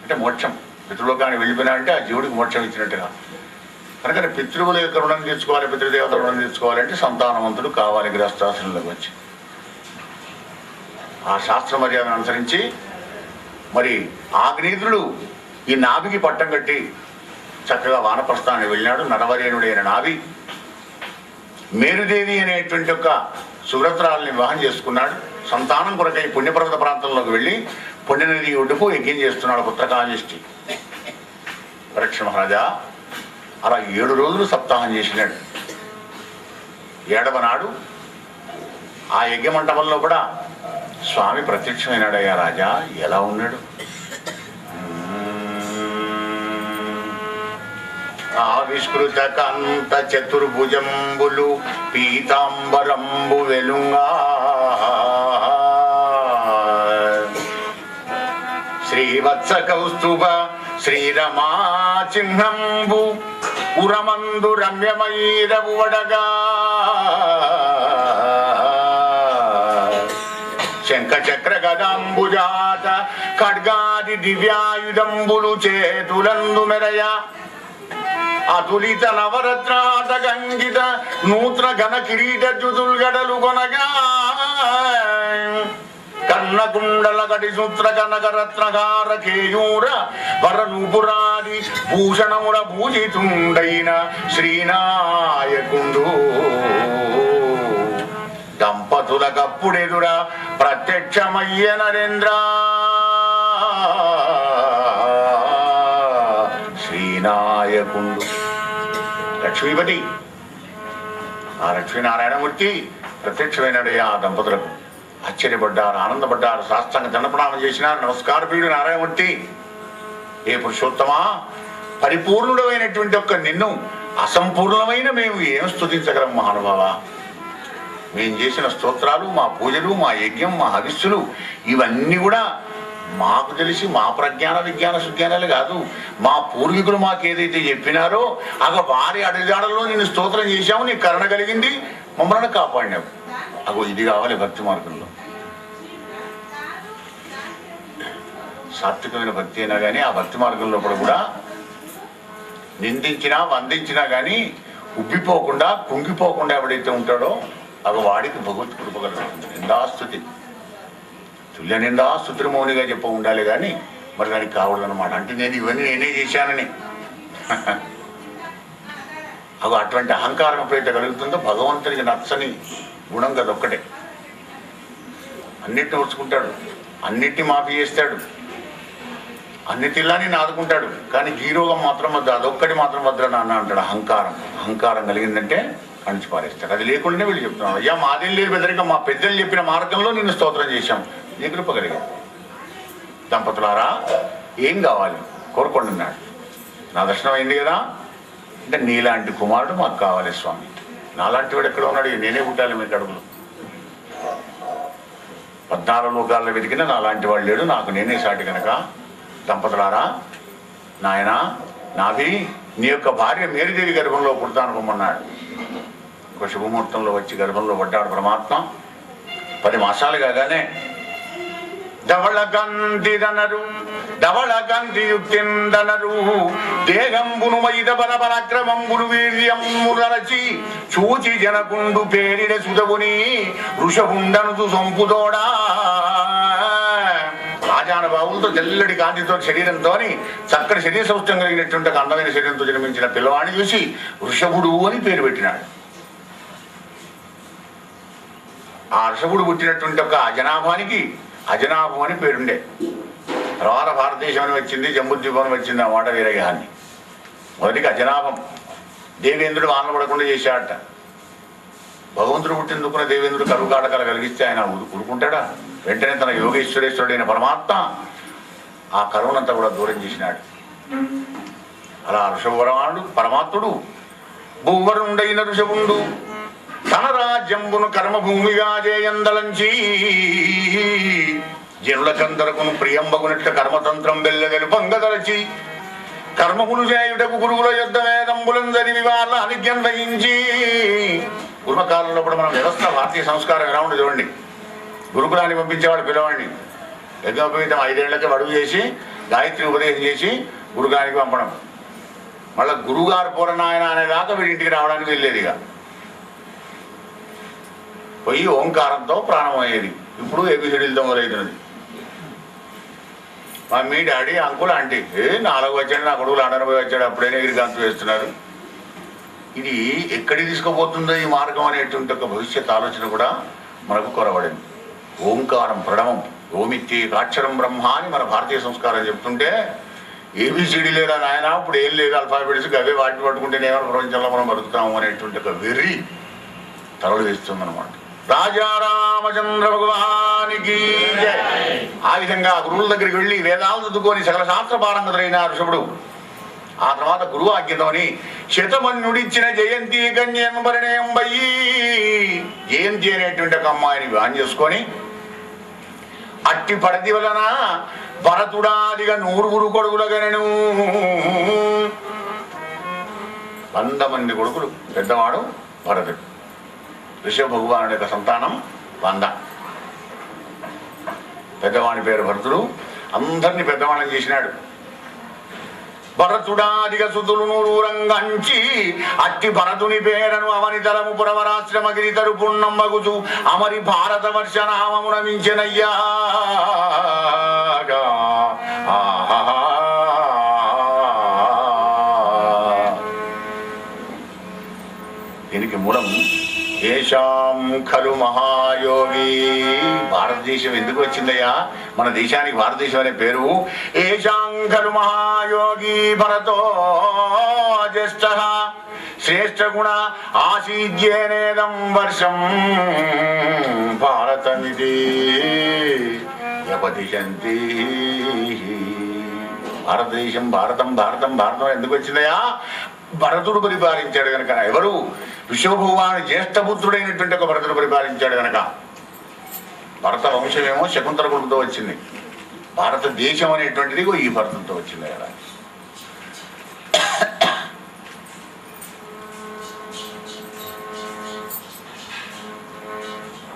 అంటే మోక్షం, పితృలోకానికి వెళ్ళిపోయినా అంటే ఆ జీవుడికి మోక్షం ఇచ్చినట్టుగా. కనుక పితృవుల యొక్క రుణం తీర్చుకోవాలి, పితృదేవత రుణం తీర్చుకోవాలంటే సంతానవంతుడు కావాలి గృహస్థాశ్రమంలోకి వచ్చి. ఆ శాస్త్ర మర్యాదను అనుసరించి మరి ఆగ్నేయుడు ఈ నాభికి పట్టం కట్టి చక్కగా వానప్రస్థానికి వెళ్ళినాడు. నరవరేణుడైన నాభి మేరుదేవి అనేటువంటి ఒక సువ్రతురాలని వివాహం చేసుకున్నాడు. సంతానం కొరకై పుణ్యపర్వత ప్రాంతంలోకి వెళ్ళి పుణ్యనది ఒడ్డుకు యజ్ఞం చేస్తున్నాడు పుత్రకాళిష్టి. పరీక్ష మహారాజా అలా 7 రోజులు సప్తాహం చేసినాడు. 7వ నాడు ఆ యజ్ఞ మంటపంలో కూడా స్వామి ప్రత్యక్షమైనాడు. అయ్యా రాజా ఎలా ఉన్నాడు? ఆవిష్కృత కాంత చతుర్భుజంబులు పీతాంబరంబు వెలుంగా శ్రీవత్స కౌస్తుభ శ్రీరమా చిహ్నంబు ఉరమందు రమ్యమయీరవు వడగా శంఖ చక్ర గదాంబుజాత ఖడ్గాది దివ్యాయుధంబులు చేతులందు మెరయ అతులిత నవరత్నాత గంగిత నూత్న ఘన కిరీట జుతుల్గడలు కొనగా కర్ణకుండల కటి సూత్ర కనక రత్నగార కేయూర వరనూపురాది భూషణముల భూజితుండైన శ్రీనాయకుండు దంపతులకప్పుడెదురా ప్రత్యక్షమయ్య నరేంద్ర. శ్రీనాయకుండు లక్ష్మీపతి, ఆ లక్ష్మీనారాయణమూర్తి ప్రత్యక్షమైనడయ్యా ఆ దంపతులకు. ఆశ్చర్యపడ్డారు, ఆనందపడ్డారు, సాష్టాంగ దండప్రణామం చేసినారు. నమస్కార ప్రియుడు నారాయణమూర్తి, ఏ పురుషోత్తమా, పరిపూర్ణుడమైనటువంటి ఒక్క నిన్ను అసంపూర్ణమైన మేము ఏం స్తుతించగలం మహానుభావ. మేము చేసిన స్తోత్రాలు, మా పూజలు, మా యజ్ఞం, మా హవిస్సులు ఇవన్నీ కూడా మాకు తెలిసి మా ప్రజ్ఞాన విజ్ఞాన సుజ్ఞానాలు కాదు, మా పూర్వీకులు మాకు ఏదైతే చెప్పినారో వారి అడుగుజాడల్లో నేను స్తోత్రం చేశాము, నీ కరుణ కలిగింది, మమ్మల్ని కాపాడినావు. ఇది కావాలి భక్తి మార్గంలో. సాత్వికమైన భక్తి అయినా కానీ ఆ భక్తి మార్గంలో కూడా నిందించినా వందించినా కానీ ఉబ్బిపోకుండా కుంగిపోకుండా ఎవడైతే ఉంటాడో వాడికి భగవత్ కృప కలుగుతుంది. నిందాస్తుతి తుల్య నిందాస్తుతులు మౌనిగా చెప్ప ఉండాలి కానీ మరి దానికి కావడదన్నమాట. అంటే నేను ఇవన్నీ నేనే చేశానని అటువంటి అహంకారం ఎప్పుడైతే కలుగుతుందో భగవంతునికి నచ్చని గుణం కదొక్కటే. అన్నిటిని ఓర్చుకుంటాడు, అన్నిటిని మాఫీ చేస్తాడు, అన్నిటిలానే ఆదుకుంటాడు, కానీ జీరోగం మాత్రం వద్ద, అదొక్కటి మాత్రం వద్ద నాన్న అంటాడు. అహంకారం కలిగిందంటే అణిచి పారేస్తాడు. అది లేకుండానే వీళ్ళు చెప్తున్నాడు, అయ్యా మాదేం లేదు బెదరిక, మా పెద్దలు చెప్పిన మార్గంలో నిన్ను స్తోత్రం చేశాం, నీ కృప కలిగింది. దంపతులారా ఏం కావాలి కోరుకోండి అన్నాడు. నా దర్శనం అయింది కదా అంటే నీలాంటి కుమారుడు మాకు కావాలి స్వామి. నాలాంటి వాడు ఎక్కడ ఉన్నాడు, నేనే పుట్టాలి మీ కడుపులో. 14 లోకాల్లో వెతికినా నాలాంటి వాడు లేడు, నాకు నేనే సాటి కనుక దంపతులారా నాయనా నాభి నీ యొక్క భార్య మేరీదేవి గర్భంలో పుడతానుకోమన్నాడు. ఒక శుభముహూర్తంలో వచ్చి గర్భంలో పడ్డాడు పరమాత్మ. 10 మాసాలు కాగానే ధవళకాంతిదనరు ధవళకాంతియుక్తిందనరు దేహంబును మైద బల పరాక్రమంబును వీర్యమురచి చూచి జనకుండు పేరిన సుధవుని వృషభుండను సంపుదోడా. రాజానుభావులతో తెల్లడి కాంతితో శరీరంతో చక్కటి శరీర సౌష్ఠం కలిగినటువంటి అందమైన శరీరంతో జన్మించిన పిల్లవాడిని చూసి వృషభుడు అని పేరు పెట్టినాడు. ఆ వృషభుడు పుట్టినటువంటి ఒక అజనాభానికి అజనాభం అని పేరుండే. తర్వాత భారతదేశం అని వచ్చింది, జంబుద్వీపం వచ్చింది ఆ మాట వీరగాన్ని. మొదటికి అజనాభం. దేవేంద్రుడు వానలు పడకుండా చేశాడట. భగవంతుడు పుట్టిందుకున్న దేవేంద్రుడు కరువు కాటకాలు కలిగిస్తే ఆయన ఊరుకుంటాడా? వెంటనే తన యోగేశ్వరేశ్వరుడైన పరమాత్మ ఆ కరువునంతా కూడా దూరం చేసినాడు. అలా ఋషభవరమానుడు పరమాత్ముడు భూవరుండైన ఋషభుండు తన రాజ్యంబును కర్మభూమిగా చేయందలంచి జనులకందరకును ప్రియంబగునట్ల కర్మతంత్రం వెల్లెలుపంగదలచి కర్మములు చేయుటకు గురువుల యుద్ధ వేదంబులం చదివి వాళ్ళ అనిజ్ఞం వహించి. పూర్వకాలంలో కూడా మన వ్యవస్థ భారతీయ సంస్కారం ఎలా ఉండి చూడండి. గురుకులాన్ని పంపించేవాడు పిల్లవాడిని యజ్ఞోపవీతం 5 ఏళ్లకే అడుగు చేసి గాయత్రి ఉపదేశం చేసి గురుగారికి పంపడం. మళ్ళీ గురుగారు పూరనాయన అనేదాకా వీడి ఇంటికి రావడానికి వెళ్ళేది. ఇక పోయి ఓంకారంతో ప్రాణం అయ్యేది. ఇప్పుడు ఏబిసిడీలతో మొదలవుతున్నది. మమ్మీ డాడీ అంకుల్ ఆంటీ 4 వచ్చాడు, నా కొడుకులు 60 వచ్చాడు, అప్పుడైనా ఎగిరిగాంతు వేస్తున్నారు. ఇది ఎక్కడికి తీసుకుపోతుందో ఈ మార్గం అనేటువంటి ఒక భవిష్యత్ ఆలోచన కూడా మనకు కొరబడింది. ఓంకారం ప్రణవం ఓమిత్యేకాక్షరం బ్రహ్మ అని మన భారతీయ సంస్కారం చెప్తుంటే ఏబిసిడి లేదా నాయన ఇప్పుడు ఏం లేదు అల్ఫాబెట్స్ అవే వాటిని పట్టుకుంటేనేమో ప్రపంచంలో మనం బతుకుతాము అనేటువంటి ఒక వెర్రి తలలు వేస్తుందన్నమాట. రాజా రామచంద్ర భగవానికి ఆ విధంగా గురువుల దగ్గరికి వెళ్ళి వేదాలు చదువుకొని సకల శాస్త్ర పారంగతులైన ఋషభుడు ఆ తర్వాత గురువు ఆజ్ఞతోని శతమన్యుడిచ్చిన జయంతి కన్యంబరణేయం వయ్యి జయంతి అనేటువంటి ఒక అమ్మాయిని వివాహం చేసుకొని అట్టి పడతి వలన భరతుడాదిగా 100 కొడుకులగనను 100 మంది కొడుకులు. పెద్దవాడు భరతుడు. ఋషభ భగవానుడి యొక్క సంతానం 100. పెద్దవాడి పేరు భరతుడు. అందరినీ పెద్దవాళ్ళని చేసినాడు. భరతుడాదిగ సుతులు 100 రంగంచి అట్టి భరతుని పేరను అవని తలము పురవరాశ్రమగిరి తరుపుణ్ణంబగుచు అమరి భారత వర్ష నామమున మించెనయ్యా. దీనికి మూలం ఏషాం ఖలు మహాయోగి. భారతదేశం ఎందుకు వచ్చిందయ్యా? మన దేశానికి భారతదేశం అనే పేరు. ఏషాం ఖలు మహాయోగి భరతో జ్యేష్ఠ శ్రేష్ఠగుణ ఆసీద్యేనేదం వర్షం భారతమిది వ్యపదిశంతి. భారతదేశం భారతం భారతం భారతం ఎందుకు వచ్చిందయా? భరతుడు పరిపాలించాడు గనక. ఎవరు? విశ్వభగవాను జ్యేష్ఠపుత్రుడైనటువంటి ఒక భరతుడు పరిపాలించాడు గనక. భరత వంశమేమో శకుంతల కొడుకుతో వచ్చింది. భారతదేశం అనేటువంటిది ఈ భరతంతో వచ్చింది కదా.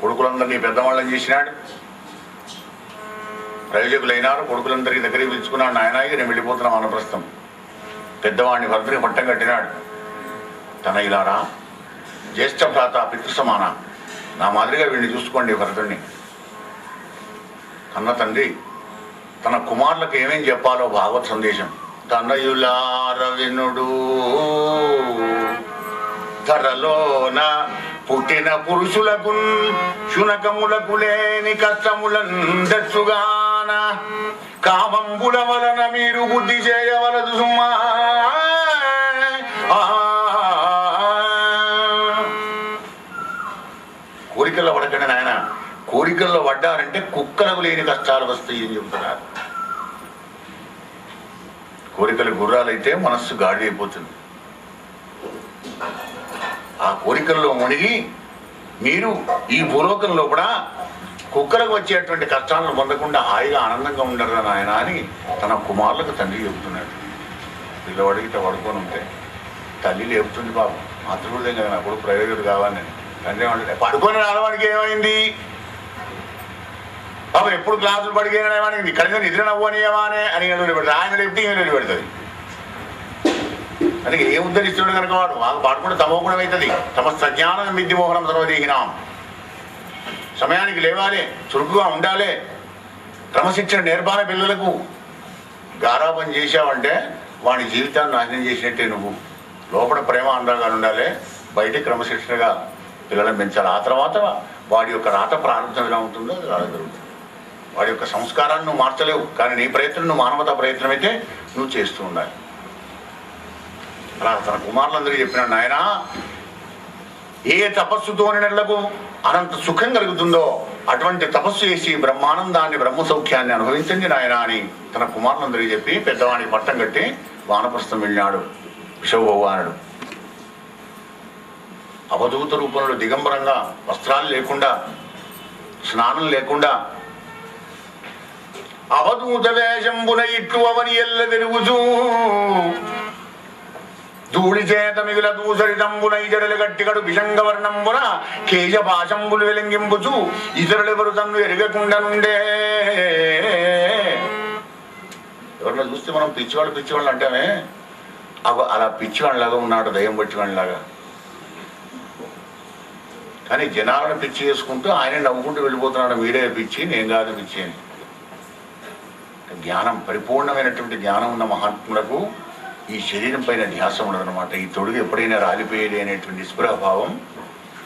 కొడుకులందరినీ పెద్దవాళ్ళని చేసినాడు. ప్రయోజకులైనారు. కొడుకులందరికీ దగ్గరికి పిలుచుకున్నాడు. నాయనాయి నేను వెళ్ళిపోతున్నా వానప్రస్థం. పెద్దవాడిని భరతుడికి పట్టం కట్టినాడు. తన ఇలారా జ్యేష్ఠ భ్రాత పితృసమాన, నా మాదిరిగా వీడిని చూసుకోండి భరతుడిని. కన్న తండ్రి తన కుమారులకు ఏమేం చెప్పాలో భాగవత్ సందేశం. తనయులార వినుడు ధరలోన పుట్టిన పురుషులకు శునకములకు లేని కష్టములందచ్చుగాన కామంబుల వలన మీరు బుద్ధి చేయవలదు సుమా. కోరికల్లో పడకండి నాయన. కోరికల్లో పడ్డారంటే కుక్కలకు లేని కష్టాలు వస్తాయి అని చెబుతున్నారు. కోరికలు గుర్రాలైతే మనస్సు గాడి అయిపోతుంది. ఆ కోరికల్లో మునిగి మీరు ఈ భూలోకంలో కూడా కుక్కలకు వచ్చేటువంటి కష్టాలను పొందకుండా హాయిగా ఆనందంగా ఉండరు నాయన అని తన కుమారులకు తండ్రి చెబుతున్నాడు. పిల్లవాడికి పడుకొని ఉంటే తల్లి లేపుతుంది. పాపం మాతృహృదయం కదా, నా కొడుకు ప్రయోజకుడు కావాలని. తండ్రి ఏమంటే పడుకొని రావడానికి ఏమైంది? పాపం ఎప్పుడు క్లాసులు పడిపోయినావానికి కనీసం నిద్ర నవ్వనియవానే అని పెడతాడు. ఆయన లేపితే ఈమె పెడుతుంది. అందుకే ఏ ఉద్ధరిస్తున్నాడు కనుక వాడు మాకు పాడుకుంటే తమోగుణం అవుతుంది. తమ సజ్ఞానం మిద్ది మోహనం సర్వదేహినాం. సమయానికి లేవాలి, చురుకుగా ఉండాలి, క్రమశిక్షణ నేర్పాలి. పిల్లలకు గారాబం చేశావంటే వాడి జీవితాన్ని నాశనం చేసినట్టే. నువ్వు లోపల ప్రేమ అనురాగాలు ఉండాలి, బయట క్రమశిక్షణగా పిల్లలను పెంచాలి. ఆ తర్వాత వాడి యొక్క రాత ప్రారంభం ఎలా ఉంటుందో అది రాజగలుగుతుంది. వాడి యొక్క సంస్కారాన్ని నువ్వు మార్చలేవు, కానీ నీ ప్రయత్నం నువ్వు మానవతా ప్రయత్నం అయితే నువ్వు చేస్తూ ఉండాలి. అలా తన కుమారులందరికీ చెప్పినాడు, నాయన ఏ తపస్సుతో నెలకు అనంత సుఖం కలుగుతుందో అటువంటి తపస్సు చేసి బ్రహ్మానందాన్ని బ్రహ్మ సౌఖ్యాన్ని అనుభవించండి నాయన అని తన కుమారులందరికీ చెప్పి పెద్దవాడికి పట్టం కట్టి వానప్రస్థం వెళ్ళినాడు విశ్వభగవానుడు. అవధూత రూపంలో దిగంబరంగా, వస్త్రాలు లేకుండా, స్నానం లేకుండా అవధూత వేషంబున ఇట్లు అవని ఎల్ల వెరుగుచూ ధూళి చేత మిగుల దూసరితంబున ఇతరులు గట్టిగడు విషంగవర్ణంబున కేశపాశంబులు వెలింగింపుచు ఇతరులెవరు తన్ను ఎరగకుండా నుండే. ఎవరిలో చూస్తే మనం పిచ్చివాళ్ళు అంటామే, అలా పిచ్చివాళ్ళలాగా ఉన్నాడు, దయ్యం పట్టివాళ్ళలాగా. కానీ జనాలను పిచ్చి చేసుకుంటూ ఆయన నవ్వుకుంటూ వెళ్ళిపోతున్నాడు. మీరే పిచ్చి, నేను కాదు పిచ్చి అని. జ్ఞానం, పరిపూర్ణమైనటువంటి జ్ఞానం ఉన్న మహాత్ములకు ఈ శరీరం పైన ధ్యాస ఉండదన్నమాట. ఈ తొడుగు ఎప్పుడైనా రాలిపోయేది అనేటువంటి నిస్పృహభావం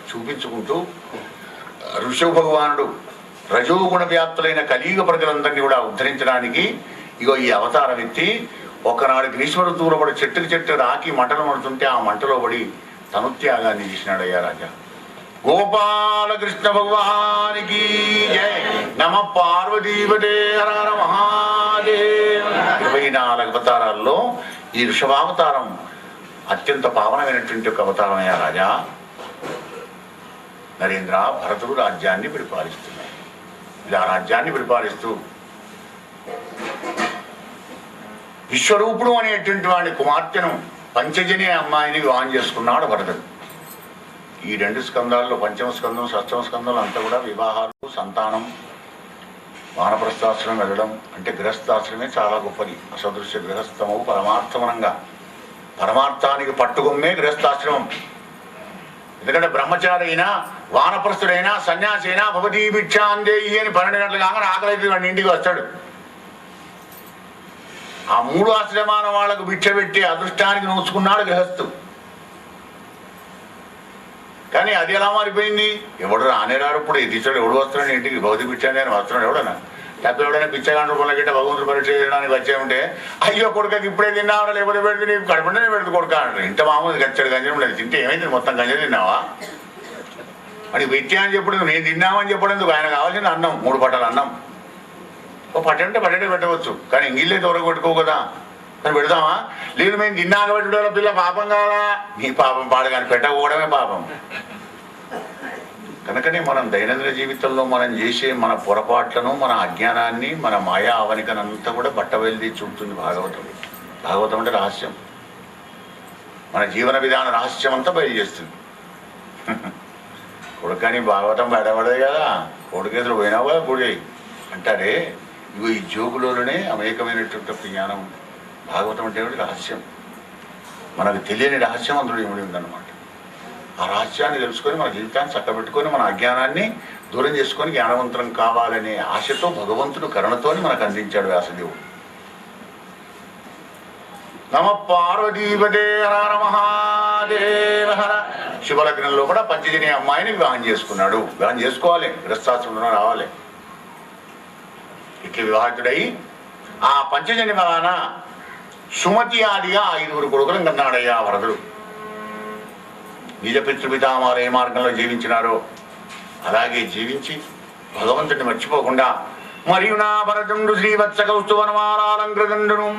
చూపించుకుంటూ ఋషభ భగవానుడు రజోగుణ వ్యాప్తులైన కలియుగ ప్రజలందరినీ కూడా ఉద్ధరించడానికి ఇగో ఈ అవతారం ఎత్తి ఒకనాడు గ్రీష్మ ఋతువులో పడి చెట్టు రాకి మంటలు పడుతుంటే ఆ మంటలో పడి తనుత్యాగాన్ని చేసినాడు అయ్యా రాజా. గోపాలకృష్ణ భగవానికి జయ. నమ పార్వతీపతే హర హర మహాదేవ. 24 అవతారాల్లో ఈ ఋషభావతారం అత్యంత పావనమైనటువంటి ఒక అవతారం అయ్యా రాజా. నరేంద్ర, భరతుడు రాజ్యాన్ని పరిపాలిస్తున్నాడు. ఇలా రాజ్యాన్ని పరిపాలిస్తూ విశ్వరూపుడు అనేటువంటి వాడి కుమార్తెను పంచజని అమ్మాయిని వివాహం చేసుకున్నాడు భరతుడు. ఈ 2 స్కందాల్లో పంచమ స్కందం, షష్టమ స్కందం అంతా కూడా వివాహాలు, సంతానం, వానప్రస్థాశ్రమం వెళ్ళడం. అంటే గృహస్థాశ్రమే చాలా గొప్పది. అసదృశ్య గృహస్థము పరమార్థమనంగా, పరమార్థానికి పట్టుకొమ్మే గృహస్థాశ్రమం. ఎందుకంటే బ్రహ్మచారి అయినా, వానప్రస్థుడైనా, సన్యాసి అయినా భవతీ భిక్షాందేయి అని 12 గంటలు కాగానే ఆకలి వాడిని ఇంటికి వస్తాడు. ఆ 3 ఆశ్రమాల వాళ్లకు భిక్ష పెట్టి అదృష్టానికి నోచుకున్నాడు గృహస్థు. కానీ అది ఎలా మారిపోయింది? ఎవడు రానేరారు. ఇప్పుడు ఈ టీచర్ ఎవడు వస్తున్నాడు ఇంటికి? భౌతిక పిచ్చాను అని వస్తున్నాడు ఎవడన్నా? లేకపోతే ఎవడైనా పిచ్చగాండ్రు పొల గిట్ట భగవంతుడు పరీక్ష చేయడానికి వచ్చే ఉంటే అయ్యో కొడుకకి ఇప్పుడే తిన్నావా, లేకపోతే పెడితే నీకు కడుపుంటే పెడుతు కొడుక అంటారు. ఇంత మామూలు గచ్చాడు గంజం లేదు. తింటే ఏమైంది? మొత్తం గంజం తిన్నావా అని పెట్టా అని చెప్పడం, నేను తిన్నామని చెప్పడం. ఆయన కావాల్సింది అన్నం, 3 పట్టాలు అన్నం. ఓ పట్టంటే పట్టడే పెట్టవచ్చు, కానీ ఇంగిల్లే తోరకు పెట్టుకో కదా అని పెడతామా? లేదు మేము తిన్నాక పెట్టడం పిల్ల పాపం కావాలా? నీ పాపం పాడు, కానీ పెట్టకపోవడమే పాపం. కనుకనే మనం దైనందిన జీవితంలో మనం చేసే మన పొరపాట్లను, మన అజ్ఞానాన్ని, మన మాయా అవనికనంతా కూడా బట్టబయలుది చూపుతుంది భాగవతం. భాగవతం అంటే రహస్యం, మన జీవన విధాన రహస్యం అంతా బయలు చేస్తుంది. కొడుకని భాగవతం బయటపడదు కదా, కొడుకేతులు పోయినావు కదా గుడి అంటారే. ఇగో ఈ జోగులోనే అనేకమైనటువంటి జ్ఞానం ఉంది. భాగవతం అంటే రహస్యం, మనకు తెలియని రహస్యం అందులో ఇమిడి ఉందన్నమాట. ఆ రహస్యాన్ని తెలుసుకొని మన జీవితాన్ని చక్కబెట్టుకొని మన అజ్ఞానాన్ని దూరం చేసుకొని జ్ఞానవంతం కావాలనే ఆశతో భగవంతుడు కరుణతోని మనకు అందించాడు వ్యాసదేవుడు. నమ పార్వతీపదే హర మహాదేవ హర. శుభలగ్నంలో కూడా పంచజని అమ్మాయిని వివాహం చేసుకున్నాడు. వివాహం చేసుకోవాలి, గృహస్థాశ్రమంలో రావాలి. ఇట్లా వివాహితుడై ఆ పంచజని వలన సుమతి ఆదిగా 5 కొడుకులను కన్నాడయ్యా భరతుడు. నిజ పితృపితామారు ఏ మార్గంలో జీవించినారో అలాగే జీవించి భగవంతుడిని మర్చిపోకుండా, మరియు నా భరతుండు శ్రీవత్స కౌస్తువనమాలంకృతండును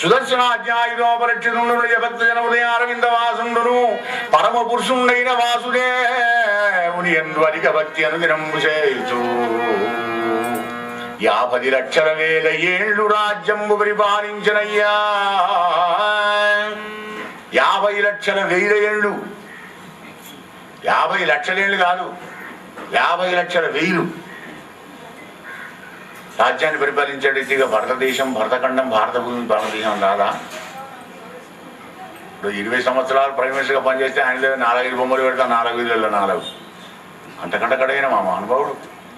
సుదర్శనాధ్యాయుధోపరక్షితుండు నిజభక్త జన ఉదయారవిందవాసుండును పరమ పురుషుండైన వాసుదేవుని యందు అధిక భక్తి అనుదినంబు చేయుచు 50 లక్షల వేల ఏళ్ళు రాజ్యంబు పరిపాలించనయ్యా. 50 లక్షల వేల ఏళ్ళు, 50 లక్షలేళ్ళు కాదు, 50 లక్షల వేలు రాజ్యాన్ని పరిపాలించాడు. ఇక భారతదేశం, భరతఖండం, భారత భూమి, భారతదేశం రాదా? ఇప్పుడు 20 సంవత్సరాలు ప్రైమ్ మినిస్టర్గా పనిచేస్తే ఆయన 4-5 బొమ్మలు పెడతా, 4 వీళ్ళల్లో 4 అంతకంటే కడైన మా అనుభవుడు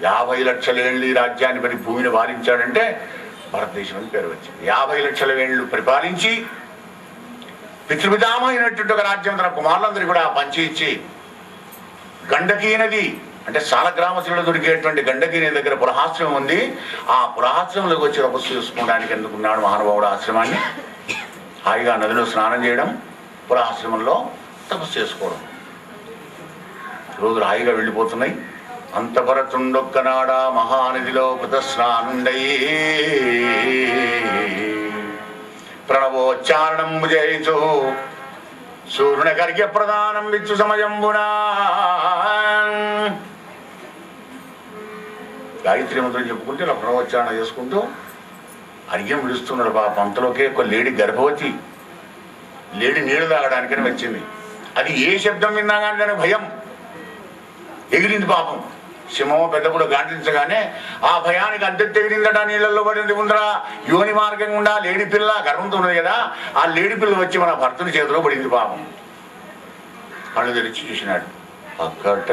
50 లక్షల ఏళ్ళు ఈ రాజ్యాన్ని భూమిని పాలించాడంటే భారతదేశం అని పేరు వచ్చింది. 50 లక్షల ఏళ్ళు పరిపాలించి పితృపితామైనటువంటి ఒక రాజ్యం తన కుమారులందరికీ కూడా పంచి ఇచ్చి, గండకీ నది అంటే సాలగ్రామశిలో దొరికేటువంటి గండకీ నది దగ్గర పురహాశ్రమం ఉంది. ఆ పురహాశ్రమంలోకి వచ్చి తపస్సు చేసుకోవడానికి ఎందుకున్నాడు మహానుభావుడు. ఆశ్రమాన్ని హాయిగా నదిలో స్నానం చేయడం, పురహాశ్రమంలో తపస్సు చేసుకోవడం. రోజులు హాయిగా వెళ్ళిపోతున్నాయి. అంతపరతుండొక్కనాడ మహానదిలో కృతస్నానుండయి ప్రణవోచ్చారణంబు చేయుచు సూర్యుని కరిగే ప్రధానం విచ్చు సమయంబునా గాయత్రి మంత్రం చెప్పుకుంటే ఇలా ప్రణవోచ్చారణ చేసుకుంటూ అర్ఘ్యం విడుస్తున్నాడు. పాప అంతలోకే ఒక లేడీ గర్భవతి, లేడీ నీళ్లు తాగడానికని వచ్చింది. అది ఏ శబ్దం విన్నా కానీ దానికి భయం ఎగిరింది. పాపం సింహం పెద్దప్పుడు గాంటించగానే ఆ భయానికి అంతెత్తు ఎగిరిందట. నీళ్ళల్లో పడింది ఉందరా యోని మార్గం గుండా లేడీ పిల్ల గర్భంతో ఉన్నది కదా, ఆ లేడీ పిల్ల వచ్చి మన భర్తని చేతిలో పడింది. పాపం కళ్ళు తెరిచి చూసినాడు. అక్కట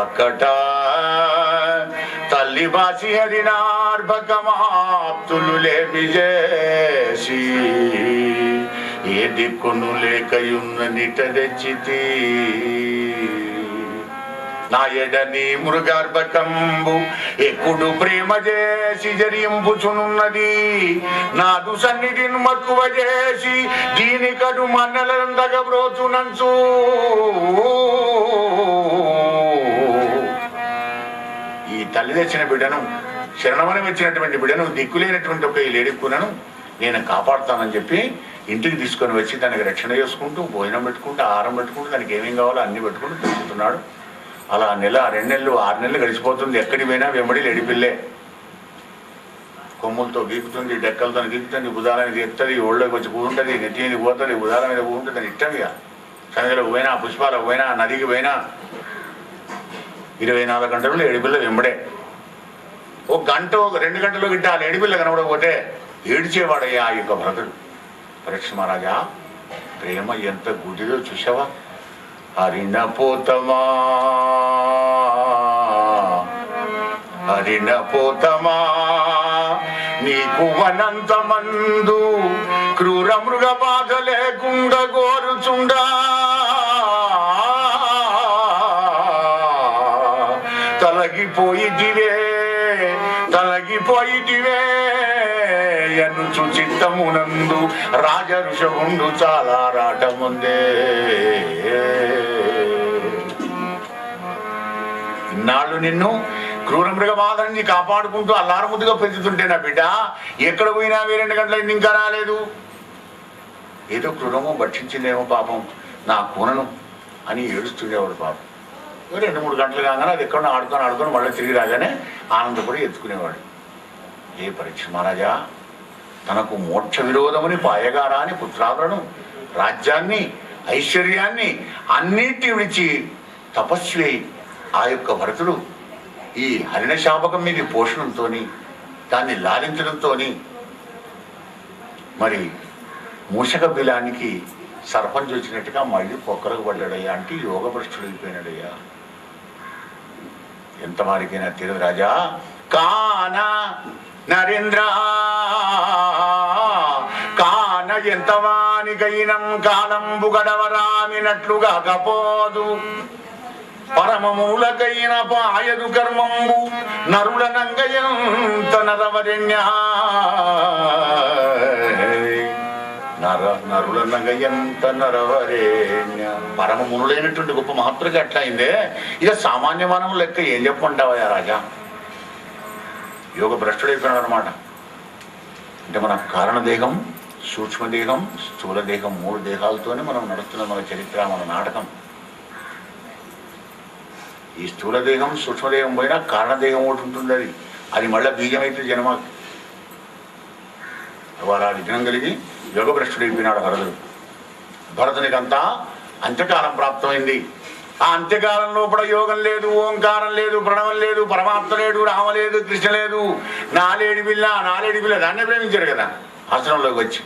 అక్కట తల్లి బాసి హరినార్భకమాప్తులు లేమి చేసి ఏ దిక్కును లేకయున్న నిట తెచ్చితి నా ఎడని మృగర్భకంబు ఎక్కుడు ప్రేమ చేసి జరింపుచునున్నది నాదు సన్నిధిని మక్కువ చేసి దీని కడు మన్నలందగ బ్రోచునంచు ఈ తల్లి తెచ్చిన బిడ్డను, శరణమని వచ్చినటువంటి బిడ్డను, దిక్కులేనటువంటి ఒక ఈ లేడిక్కునను నేను కాపాడుతానని చెప్పి ఇంటికి తీసుకొని వచ్చి దానికి రక్షణ చేసుకుంటూ, భోజనం పెట్టుకుంటూ, ఆహారం పెట్టుకుంటూ, దానికి ఏమేం కావాలో అన్ని పెట్టుకుంటూ పెంచుతున్నాడు. అలా 1 నెల, 2 నెలలు, 6 నెలలు గడిచిపోతుంది. ఎక్కడికి పోయినా వెంబడి లేడిపిల్లే. కొమ్ములతో గీకుతుంది, డెక్కలతో గీకుతుంది, బుధాలని గీకుతుంది, ఒళ్ళోకి వచ్చి కూతుంటుంది, నెత్తి మీద పోతుంది, బుధాల మీద కూతుంటుంది. అని ఇష్టంగా సన్నిధిలోకి పోయినా, పుష్పాలకు పోయినా, నదికి పోయినా 24 గంటలు ఏడిపిల్ల వెంబడే. 1 గంట, 2 గంటలు గిట్ట ఆ ఏడిపిల్ల కనబడకపోతే ఏడిచేవాడయ్యా ఆ యొక్క భరతుడు. పరీక్ష మహారాజా, ప్రేమ ఎంత గుడిలో చూసావా? హరిణ పోతమా హరిణ పోతమా నీకు వనంత మందు క్రూర మృగ బాధ లేకుండా కోరుచుండా తలగిపోయిటివే ఎనుచు చిత్తమునందు రాజ ఋషభుండు చాలా రాటముందే. ఇన్నాళ్ళు నిన్ను క్రూర మృగబాధ నుంచి కాపాడుకుంటూ అల్లారముద్దుగా పెంచుతుంటే నా బిడ్డ ఎక్కడ పోయినా 2 గంటలైంది ఇంకా రాలేదు. ఏదో క్రూరమో భక్షించిందేమో పాపం నా కూనను అని ఏడుస్తుండేవాడు పాపం. 2-3 గంటలు కాగానే అది ఎక్కడో ఆడుకొని మళ్ళీ తిరిగి రాగానే ఆనందపడి ఎత్తుకునేవాడు. ఏ పరీక్ష మహారాజా తనకు మోక్ష విరోధమని పాయగారాని పుత్రాదులను రాజ్యాన్ని ఐశ్వర్యాన్ని అన్నిటి విడిచి తపస్వి ఆ యొక్క భరతుడు ఈ హరిణ శాపకం మీద పోషణంతో దాన్ని లాలించడంతో మరి మూషక బిలానికి సర్పంచ్ వచ్చినట్టుగా మళ్ళీ పొక్కరకు పడ్డాడయ్యా అంటే యోగభ్రష్టుడు అయిపోయినాడయ్యా. ఎంత వారికైనా తీరదు రాజా. కాన నరేంద్ర కాన ఎంతవానికైనం కాలంబు గడవరామినట్లుగా కపోదు పరమమూలకైన పాయదు కర్మంబు నరుల నంగయంత నరవరణ్య నరుల నంగయంత నరవరేణ్య. పరమమునులైనటువంటి గొప్ప మహత్తులకి అట్లా అయిందే. ఇక సామాన్య మానవులు లెక్క ఏం చెప్పంటావా రాజా? యోగ భ్రష్టుడైపోయినాడు అనమాట. అంటే మన కారణదేహం, సూక్ష్మదేహం, స్థూల దేహం 3 దేహాలతోనే మనం నడుస్తున్న మన చరిత్ర, మన నాటకం. ఈ స్థూల దేహం సూక్ష్మదేహం పోయినా కారణదేహం ఒకటి ఉంటుంది. అది మళ్ళీ బీజమైతే జన్మ వారు ఆ విఘ్నం కలిగి యోగభ్రష్టుడైపోయినాడు భరతుడు. భరతునికి అంతా అంత్యకాలం ప్రాప్తమైంది. ఆ అంత్యకాలంలో కూడా యోగం లేదు, ఓంకారం లేదు, ప్రణవం లేదు, పరమాత్మ లేడు, రామ లేదు, కృష్ణ లేదు. నాలేడి పిల్ల దాన్నే ప్రేమించారు కదా. ఆశ్రమంలోకి వచ్చి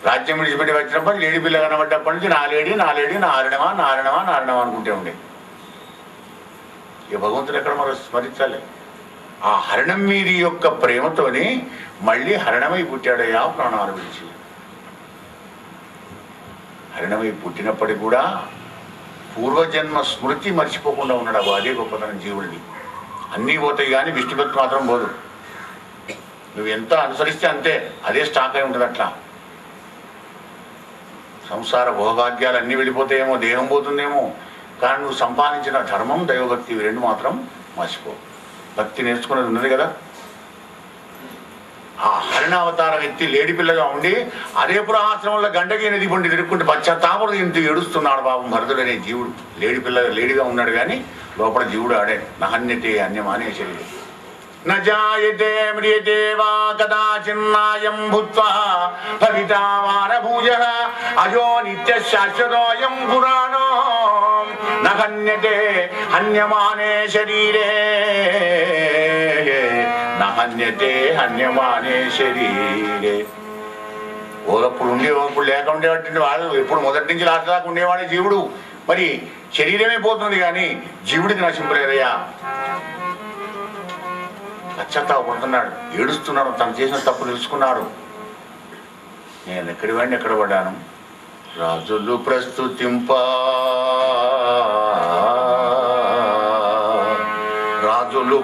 రాజ్యం విడిచిపెట్టి వచ్చినప్పుడు లేడి పిల్ల కనబడ్డప్పటి నుంచి నాలేడి నారణమా అనుకుంటే ఉండే. ఇక భగవంతుడు ఎక్కడ మనం స్మరించాలి. ఆ హరణం మీది యొక్క ప్రేమతోని మళ్ళీ హరణమై పుట్టాడయ్యా ప్రాణాలు విడిచి. హరణమై పుట్టినప్పటికీ కూడా పూర్వజన్మ స్మృతి మర్చిపోకుండా ఉన్నాడు. అదే గొప్పతనం జీవుడిని. అన్నీ పోతాయి కానీ విష్ణుభక్తి మాత్రం పోదు. నువ్వు ఎంత అనుసరిస్తే అంతే, అదే స్టాక్ అయి ఉంటుంది. అట్లా సంసార భోగభాగ్యాలు అన్నీ వెళ్ళిపోతాయేమో, దేహం పోతుందేమో, కానీ నువ్వు సంపాదించిన ధర్మం, దైవభక్తి ఇవి 2 మాత్రం మర్చిపో. భక్తి నేర్చుకున్నది ఉన్నది కదా. ఆ హరిణావతారం ఎత్తి లేడి పిల్లగా ఉండి అదే పురాశ్రమంలో గండకి నది పొండి తిరుక్కుంటే పశ్చాత్తాపడు ఇంత ఏడుస్తున్నాడు బాబు భరతుడనే జీవుడు. లేడిగా ఉన్నాడు కానీ లోపల జీవుడు ఆడే. నహన్యతే అన్యమానే శరీరం నజాయతే మ్రియతే వా కదాచిన్నాయం భూత్వా భవితా వారభూజః అజో నిత్య శాశ్వతోయం పురాణో నహన్యతే హన్యమానే శరీరే నహన్యతే హన్యమానే శరీరే. ఓరప్పుడు ఉండి ఓరప్పుడు లేక ఉండేటువంటి వాళ్ళు ఎప్పుడు మొదటి నుంచి లాస్ట్ దాకా ఉండేవాడే జీవుడు. మరి శరీరమే పోతుంది కానీ జీవుడికి నశింపలేదయ్యా. పశ్చాత్తాపడుతున్నాడు, ఏడుస్తున్నాడు, తను చేసిన తప్పు తెలుసుకున్నాడు. నేను ఎక్కడి వాడిని ఎక్కడ పడ్డాను. రాజులు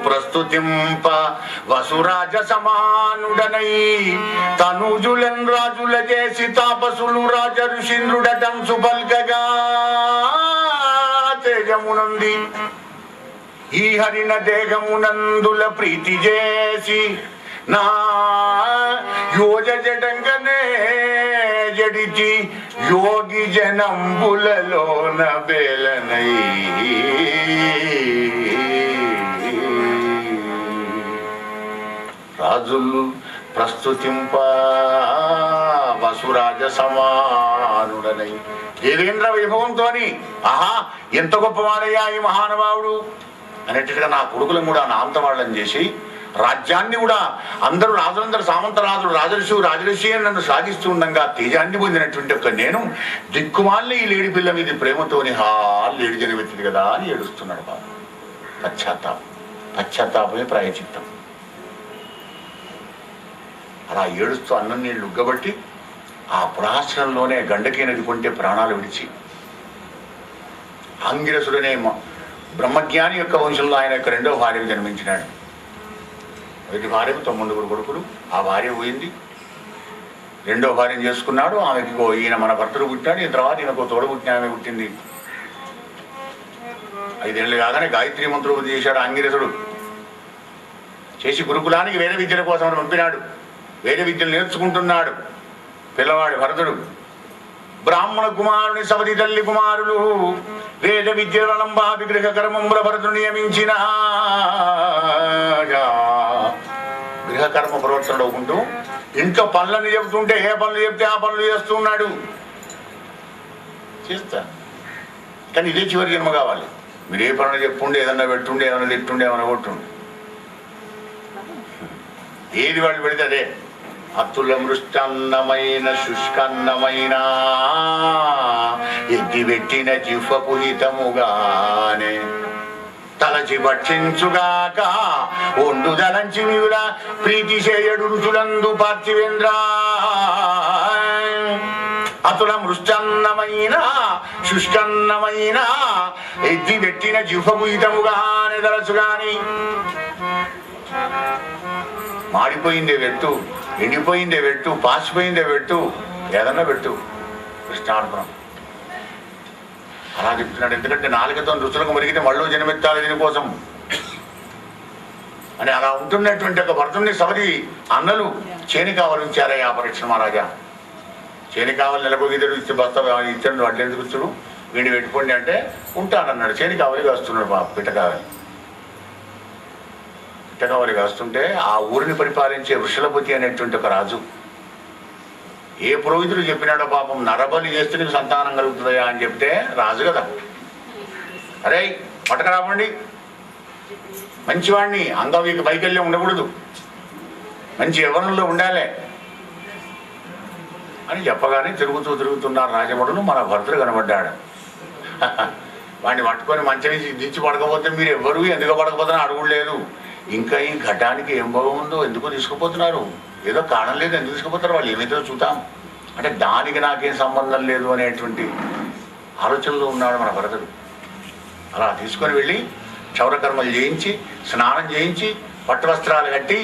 ప్రస్తుతింప వసురాజ సమానుడనై తనుజులన్ రాజుల చేసి తాపసులు రాజ ఋషీంద్రుడటం సుబల్కగా తేజమునంది ఈ హరిణ దేహమునందుల ప్రీతి చేసి నా యోజ జడంగనే జడిచి యోగి జనంబులలోన బేలనై రాజులు ప్రస్తుతింప వసురాజ సమానుడనై దేవేంద్ర వైభవంతోని ఆహా ఎంత గొప్పవాడయ్యా ఈ మహానుభావుడు అనేట్టుగా నా కొడుకులను కూడా నా అంత వాళ్ళని చేసి రాజ్యాన్ని కూడా అందరూ రాజులందరూ సామంతరాజులు రాజఋషి అని నన్ను సాగిస్తూ ఉండగా తేజాన్ని పొందినటువంటి ఒక నేను దిక్కుమాలిన ఈ లేడి పిల్ల మీద ప్రేమతోని లేడి జనమెత్తింది కదా అని ఏడుస్తున్నాడు బాబు. పశ్చాత్తాపం పశ్చాత్తాపమే ప్రాయచిత్తం. అలా ఏడుస్తూ అన్నం నీళ్ళు ఉగ్గబట్టి ఆ పురాశ్రమంలోనే గండకీ నది కొంటే ప్రాణాలు విడిచి ఆంగిరసుడనే బ్రహ్మజ్ఞాని యొక్క వంశంలో ఆయన యొక్క రెండవ భార్యకు జన్మించినాడు. మొదటి భార్యకు 9 కొడుకులు, ఆ భార్య పోయింది. రెండో భార్యను చేసుకున్నాడు. ఆమెకి ఈయన మన భర్తలు పుట్టాడు. ఈ తర్వాత ఈయనకు తోడ పుట్టిన ఆమె పుట్టింది. 5 ఏళ్ళు కాగానే గాయత్రి మంత్రోపతి చేశాడు ఆంగిరసుడు. చేసి గురుకులానికి వేద విద్యల కోసం పంపినాడు. వేద విద్యలు నేర్చుకుంటున్నాడు పిల్లవాడు భరతుడు. బ్రాహ్మణ కుమారుని సవతి తల్లి కుమారులు వేద విద్యలంబా విగ్రహ కర్మముల భరతుడు నియమించిన గృహకర్మ ప్రవర్తనలో ఉంటూ ఇంట్లో పనులని చెబుతుంటే ఏ పనులు చెప్తే ఆ పనులు చేస్తున్నాడు. చేస్తా కానీ ఇదే చివరి జన్మ కావాలి. మీరు ఏ పనులు చెప్పుండే, ఏదన్నా పెట్టుండే, ఏదన్నా తిట్టుండే, ఏమన్నా కొట్టుండే, ఏది వాళ్ళు పెడితే అదే. అతుల మృష్టన్నమైన శుష్కన్నమైన ఎగ్గి పెట్టిన జిహ్వపు హితముగానే తలచి భక్షించుగాక ఒండు దలంచి నివుల ప్రీతి చేయడు రుచులందు పార్థివేంద్ర. అతుల మృష్టన్నమైన శుష్కన్నమైన ఎగ్గి పెట్టిన జిహ్వపు హితముగానే తలచుగాని మాడిపోయిందే పెట్టు, ఎండిపోయిందే పెట్టు, పాసిపోయిందే పెట్టు, ఏదన్నా పెట్టు. కృష్ణార్పణం అలా చెప్తున్నాడు. ఎందుకంటే నాలుకతో రుచులకు మురిగితే మళ్ళీ జన్మెత్తాలి దీనికోసం అని అలా ఉంటున్నటువంటి ఒక భర్తుని సవతి అన్నలు చేని కావాలించారయ్యా పరీక్ష మహారాజా. చేని కావాలి నెలకొగిద్దరు ఇచ్చి బస్తా ఇచ్చాడు, అడ్లు ఎందుకు ఇచ్చాడు, వీడిని పెట్టుకోండి అంటే ఉంటానన్నాడు. చేని కావాలి వస్తున్నాడు పిట్ట కావాలి. పిట్టకావలి కాస్తుంటే ఆ ఊరిని పరిపాలించే వృషలపతి అనేటువంటి ఒక రాజు ఏ పురోహితుడు చెప్పినాడో పాపం నరబలి చేస్తే నీకు సంతానం కలుగుతుందయా అని చెప్తే రాజు కదా, అరే పట్టకరాబండి మంచివాడిని, అంగవీకి వైకల్యం ఉండకూడదు, మంచి యవ్వనంలో ఉండాలి అని చెప్పగానే తిరుగుతున్నారు రాజమడులు. మన భర్తలు కనబడ్డాడు. వాడిని పట్టుకొని మంచి దించి పడకపోతే మీరు ఎవ్వరు ఎందుకు పడకపోతున్నా అడుగులేదు. ఇంకా ఈ ఘటానికి ఏం భోగం ఉందో ఎందుకు తీసుకుపోతున్నారు, ఏదో కారణం లేదు ఎందుకు తీసుకుపోతారు, వాళ్ళు ఏమైతే చూద్దాం అంటే దానికి నాకేం సంబంధం లేదు అనేటువంటి ఆలోచనలో ఉన్నాడు మన భరతుడు. అలా తీసుకొని వెళ్ళి క్షౌరకర్మలు చేయించి స్నానం చేయించి పట్టు వస్త్రాలు కట్టి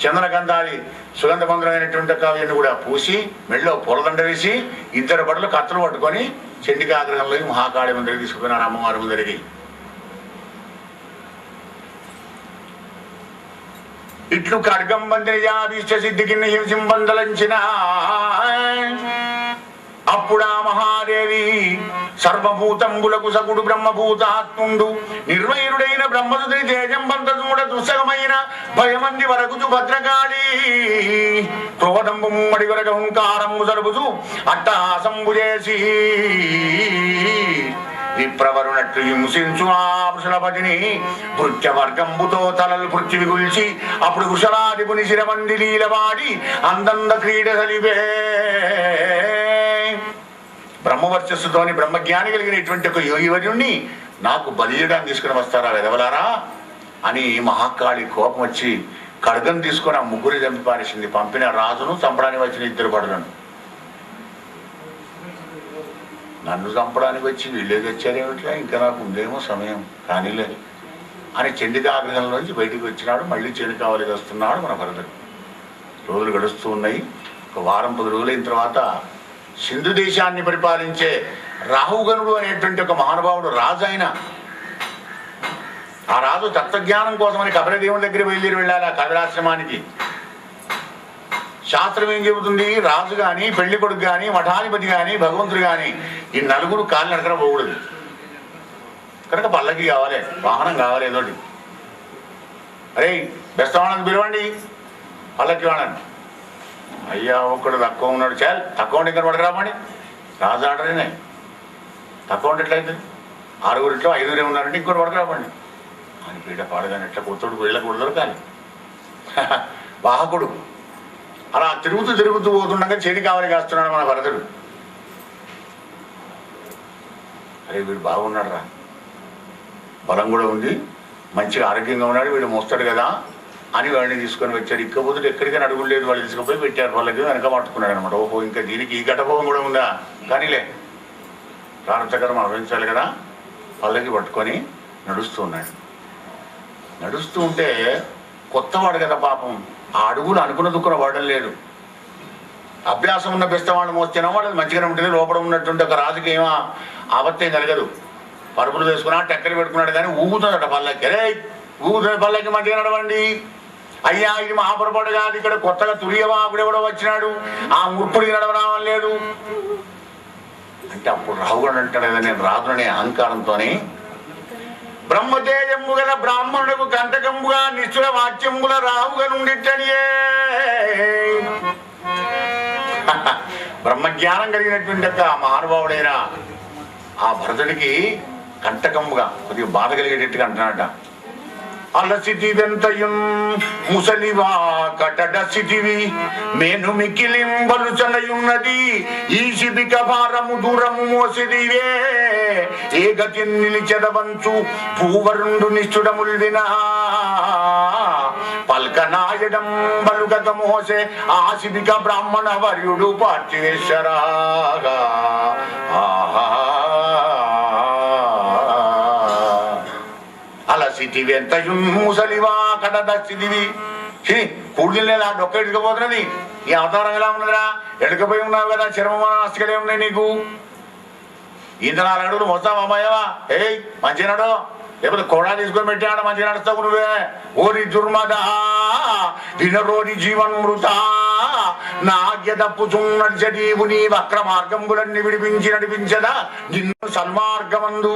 చందనగంధాది సుగంధమందులైనటువంటి కావ్యాన్ని కూడా పూసి మెళ్ళో పూలదండ వేసి 2 బడులు కత్తులు పట్టుకొని చండికాగ్రహంలో మహాకాళి ముందరికి తీసుకుపోయినారు అమ్మవారి ముందరికి. ఇట్లు ఖడ్గం బంధిజాభీష్ట సిద్ధికి హింసింబందలంచిన అప్పుడా మహాదేవి సర్వభూతంబులకు సగుడు బ్రహ్మభూతాత్ముండు నిర్వైరుడైన బ్రహ్మసుని తేజం బంధుడ దుస్సగమైన భయమంది వరకుచు భద్రకాళి క్రోధంబు ముమ్మడి వరక హుంకారంబు సరుబుచు అట్టహాసంబు చేసి విప్రవరునట్లు హింసించు ఆ వృషలపతిని భృత్యవర్గంబుతో తలలు పృథ్వి గుల్చి అప్పుడు వృషలాదిపుని శిరమంది లీలవాడి అందంద క్రీడ సలివే. బ్రహ్మవర్చస్సుతోని బ్రహ్మజ్ఞాని కలిగినటువంటి ఒక యోగివర్యుణ్ణి నాకు బలియడానికి తీసుకుని వస్తారా వెదవలారా అని మహాకాళి కోపం వచ్చి ఖడ్గం తీసుకొని ఆ ముగ్గురు చంపి పారేసింది. పంపిన రాజును చంపడానికి వచ్చిన 2 బడులను. నన్ను చంపడానికి వచ్చి వీళ్ళే తెచ్చారేమిట్లా, ఇంకా నాకు ఉందేమో సమయం కానీలేదు అని చండికాగ్రహంలోంచి బయటికి వచ్చినాడు. మళ్ళీ చండికావలికి వస్తున్నాడు మన భరతుడు. రోజులు గడుస్తూ ఉన్నాయి. ఒక వారం 10 రోజులైన తర్వాత సింధు దేశాన్ని పరిపాలించే రాహుగనుడు అనేటువంటి ఒక మహానుభావుడు రాజు. అయిన ఆ రాజు తత్వజ్ఞానం కోసమని కపిలదేవుని దగ్గర బయలుదేరి వెళ్ళాలి ఆ కపిలాశ్రమానికి. శాస్త్రం ఏం చెబుతుంది, రాజు కానీ పెళ్లి కొడుకు కానీ మఠాధిపతి కానీ భగవంతుడు కానీ ఈ 4 కాళ్ళు నడకన పోకూడదు. కనుక పల్లకి కావాలి, వాహనం కావాలి ఏదోటి. అరే బెస్తవాణని పిలవండి పల్లకి వాడని. అయ్యా ఒక్కడు తక్కువ ఉన్నాడు, చాలు తక్కువ ఉంటే ఇక్కడ పడకరామని రాజు ఆర్డరేనే. తక్కువ ఉంటే ఎట్లయితే 6 5 ఉన్నారంటే ఇంకోటి పడకరామండి అని పీట పాడగానే ఎట్లా కొత్తడు వీళ్ళకు దొరకాలి వాహకుడు. అలా తిరుగుతూ పోతుండగా చేతి కావాలి కాస్తున్నాడు మన భరతుడు. అరే వీడు బాగున్నాడు రా, బలం కూడా ఉంది, మంచిగా ఆరోగ్యంగా ఉన్నాడు, వీడు మోస్తాడు కదా అని వాడిని తీసుకొని వచ్చాడు. ఇక్కపోతే ఎక్కడికైనా అడుగులేదు, వాళ్ళు తీసుకుపోయి పెట్టారు. వాళ్ళకి వెనక పట్టుకున్నాడు అనమాట. ఓహో, ఇంకా దీనికి ఈ ఘటభోగం కూడా ఉందా, కానీలే ప్రారంభకరం అనుభవించాలి కదా. పల్లకి పట్టుకొని నడుస్తూ ఉన్నాడు. నడుస్తూ ఉంటే కొత్తవాడు కదా పాపం, ఆ అడుగులు అనుకున్న దుక్కున వాడడం లేదు. అభ్యాసం ఉన్న బెస్తవాడిని మోస్తేనో వాళ్ళది మంచిగానే ఉంటుంది, లోపల ఉన్నటువంటి ఒక రాజుకి ఏమో ఆపత్యం కలగదు. పరుపులు వేసుకున్నా టెక్కలు పెట్టుకున్నాడు కానీ ఊగుతుందట పల్లకి. అరే ఊగుతుంది పల్లకి, మంచిగా నడవండి అయ్యా, ఇది మహాపొరపాటు కాదు, ఇక్కడ కొత్తగా తురియవాకుడెవడో వచ్చినాడు, ఆ ముప్పుడికి నడవరావడం లేదు అంటే అప్పుడు రావుగాడు అంటాడు కదా, నేను రాదుననే అహంకారంతోనే బ్రహ్మతేజంబు గల బ్రాహ్మణులకు కంటకంబుగా నిశ్చుల వాక్యంబుల రావుగా నుండిట్టనియే. బ్రహ్మజ్ఞానం కలిగినటువంటి యొక్క మహానుభావుడైన ఆ భరతుడికి కంటకంబుగా కొద్దిగా బాధ కలిగేటట్టుగా అంటున్నాడట. అలసిటివెంతయున్ ముసలివా కటడసిటివి మేను మికిలింబలు చలయున్నది ఈ శిబిక భారము దూరము మోసిదివే ఏ గతి నిలిచెదవంచు భూవరుండు నిశ్చుడముల్వినా పల్కనాయడం బలుగక మోసే ఆ శిబిక బ్రాహ్మణ వర్యుడు పార్థివేశ్వరాగా. అలసిటివి ఎంతయు ముసలివా కడదచ్చిదివి. కూడిన లేదా డొక్క ఎడుకపోతున్నది, ఈ అవతారం ఎలా ఉన్నదిరా, ఎడుకపోయి ఉన్నావు కదా, చర్మమా అస్కలే ఉన్నాయి నీకు. ఇంత 4 అడుగులు మొత్తం అమ్మాయవా, ఏయ్ మంచిగా నడు, లేకపోతే కోడా తీసుకొని పెట్టాడు మంచిగా నడుస్తావు నువ్వే. ఓరి దుర్మద వినరోని జీవన్మృత నాగ్య తప్పుచున్నడిచదీవు నీ వక్ర మార్గంబులన్నీ విడిపించి నడిపించదా నిన్ను సన్మార్గమందు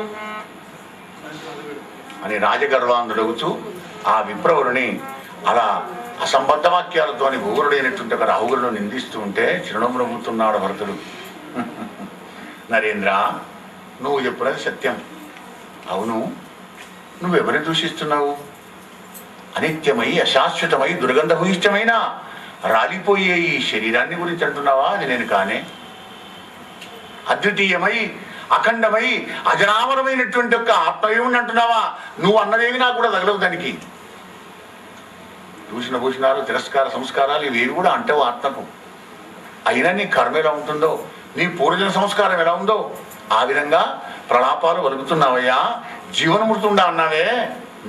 అని రాజగర్వాంధుడవుతూ ఆ విప్రవుడిని అలా అసంబద్ధ వాక్యాలతోని ఊరుడైనటువంటి ఒక రాహుగులను నిందిస్తూ ఉంటే చిరునవ్వు నవ్వుతున్నాడు భరతుడు. నరేంద్ర, నువ్వు చెప్పినది సత్యం. అవును, నువ్వెవరిని దూషిస్తున్నావు? అనిత్యమై అశాశ్వతమై దుర్గంధభూయిష్టమైన రాలిపోయే ఈ శరీరాన్ని గురించి అంటున్నావా? అది నేను కానే. అద్వితీయమై అఖండమై అజనామరమైనటువంటి యొక్క ఆత్మయోని అంటున్నావా? నువ్వు అన్నదేవి నాకు కూడా తగలవు. దానికి దూషణ భూషణాలు తిరస్కార సంస్కారాలు ఇవేవి కూడా అంటావు ఆత్మకు. అయినా నీ కర్మ ఎలా ఉంటుందో, నీ పూర్వజన సంస్కారం ఎలా ఉందో ఆ విధంగా ప్రలాపాలు వలుగుతున్నావయ్యా. జీవనమృతుండా అన్నావే,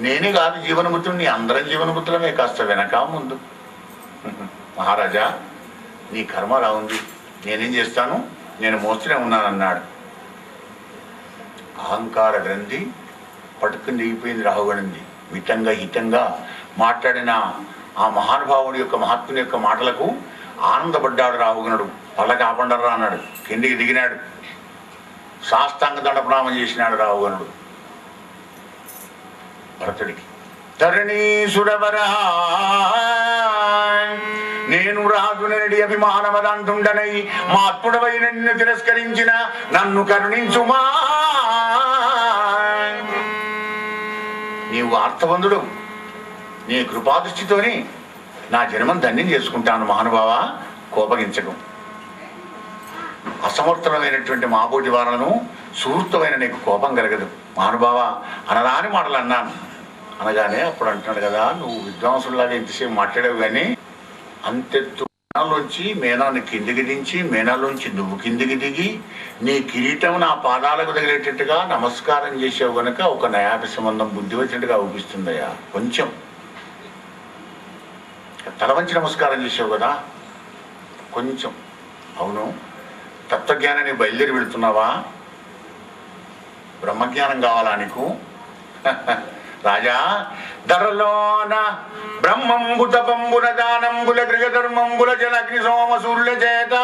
నేనే కాదు జీవనమృతుడిని, అందరం జీవనమృతులమే, కాస్త వెనక ముందు. మహారాజా, నీ కర్మ అలా ఉంది, నేనేం చేస్తాను, నేను మోస్తూనే ఉన్నానన్నాడు. అహంకార గ్రంథి పట్టుకుని దిగిపోయింది రాహుగడింది. మితంగా హితంగా మాట్లాడిన ఆ మహానుభావుడి యొక్క మహాత్ముని యొక్క మాటలకు ఆనందపడ్డాడు రాహుగణుడు. పళ్ళకి ఆపండర్రా అన్నాడు, కిందికి దిగినాడు, సాష్టాంగ దండ ప్రణామం చేసినాడు రాహుగణుడు భరతుడికి. ధరణీసుడవరా నేను రాజునడి అభిమానవదంతుండనై మాత్ముడవై నిన్ను తిరస్కరించిన నన్ను కరుణించుమా. నీవు ఆర్తబంధుడు, నీ కృపాదృష్టితోని నా జన్మం ధన్యం చేసుకుంటాను మహానుభావ, కోపగించకు. అసమర్థమైనటువంటి మాబోటి వారలను సుహృత్తమైన నీకు కోపం కలగదు మహానుభావ అనరాని మాటలు అన్నాను. అనగానే అప్పుడు అంటున్నాడు కదా, నువ్వు విద్వాంసులాగా ఇంతసేపు మాట్లాడావు కానీ అంతెత్తు మేనాలోంచి మేనాన్ని కిందికి దించి మేనాలోంచి నువ్వు కిందికి దిగి నీ కిరీటం నా పాదాలకు తగిలేటట్టుగా నమస్కారం చేసావు గనక ఒక నయాపి సంబంధం బుద్ధి వచ్చినట్టుగా అవుపిస్తుందయ్యా. కొంచెం తల వంచి నమస్కారం చేసావు కదా కొంచెం. అవును, తత్వజ్ఞానాన్ని బయలుదేరి వెళుతున్నావా? బ్రహ్మజ్ఞానం కావాలా నీకు? రాజా, ధరలోన బ్రహ్మంబు తపంబుల దానంబుల గృహధర్మంబుల జలగ్ని సోమ సూర్యుల చేత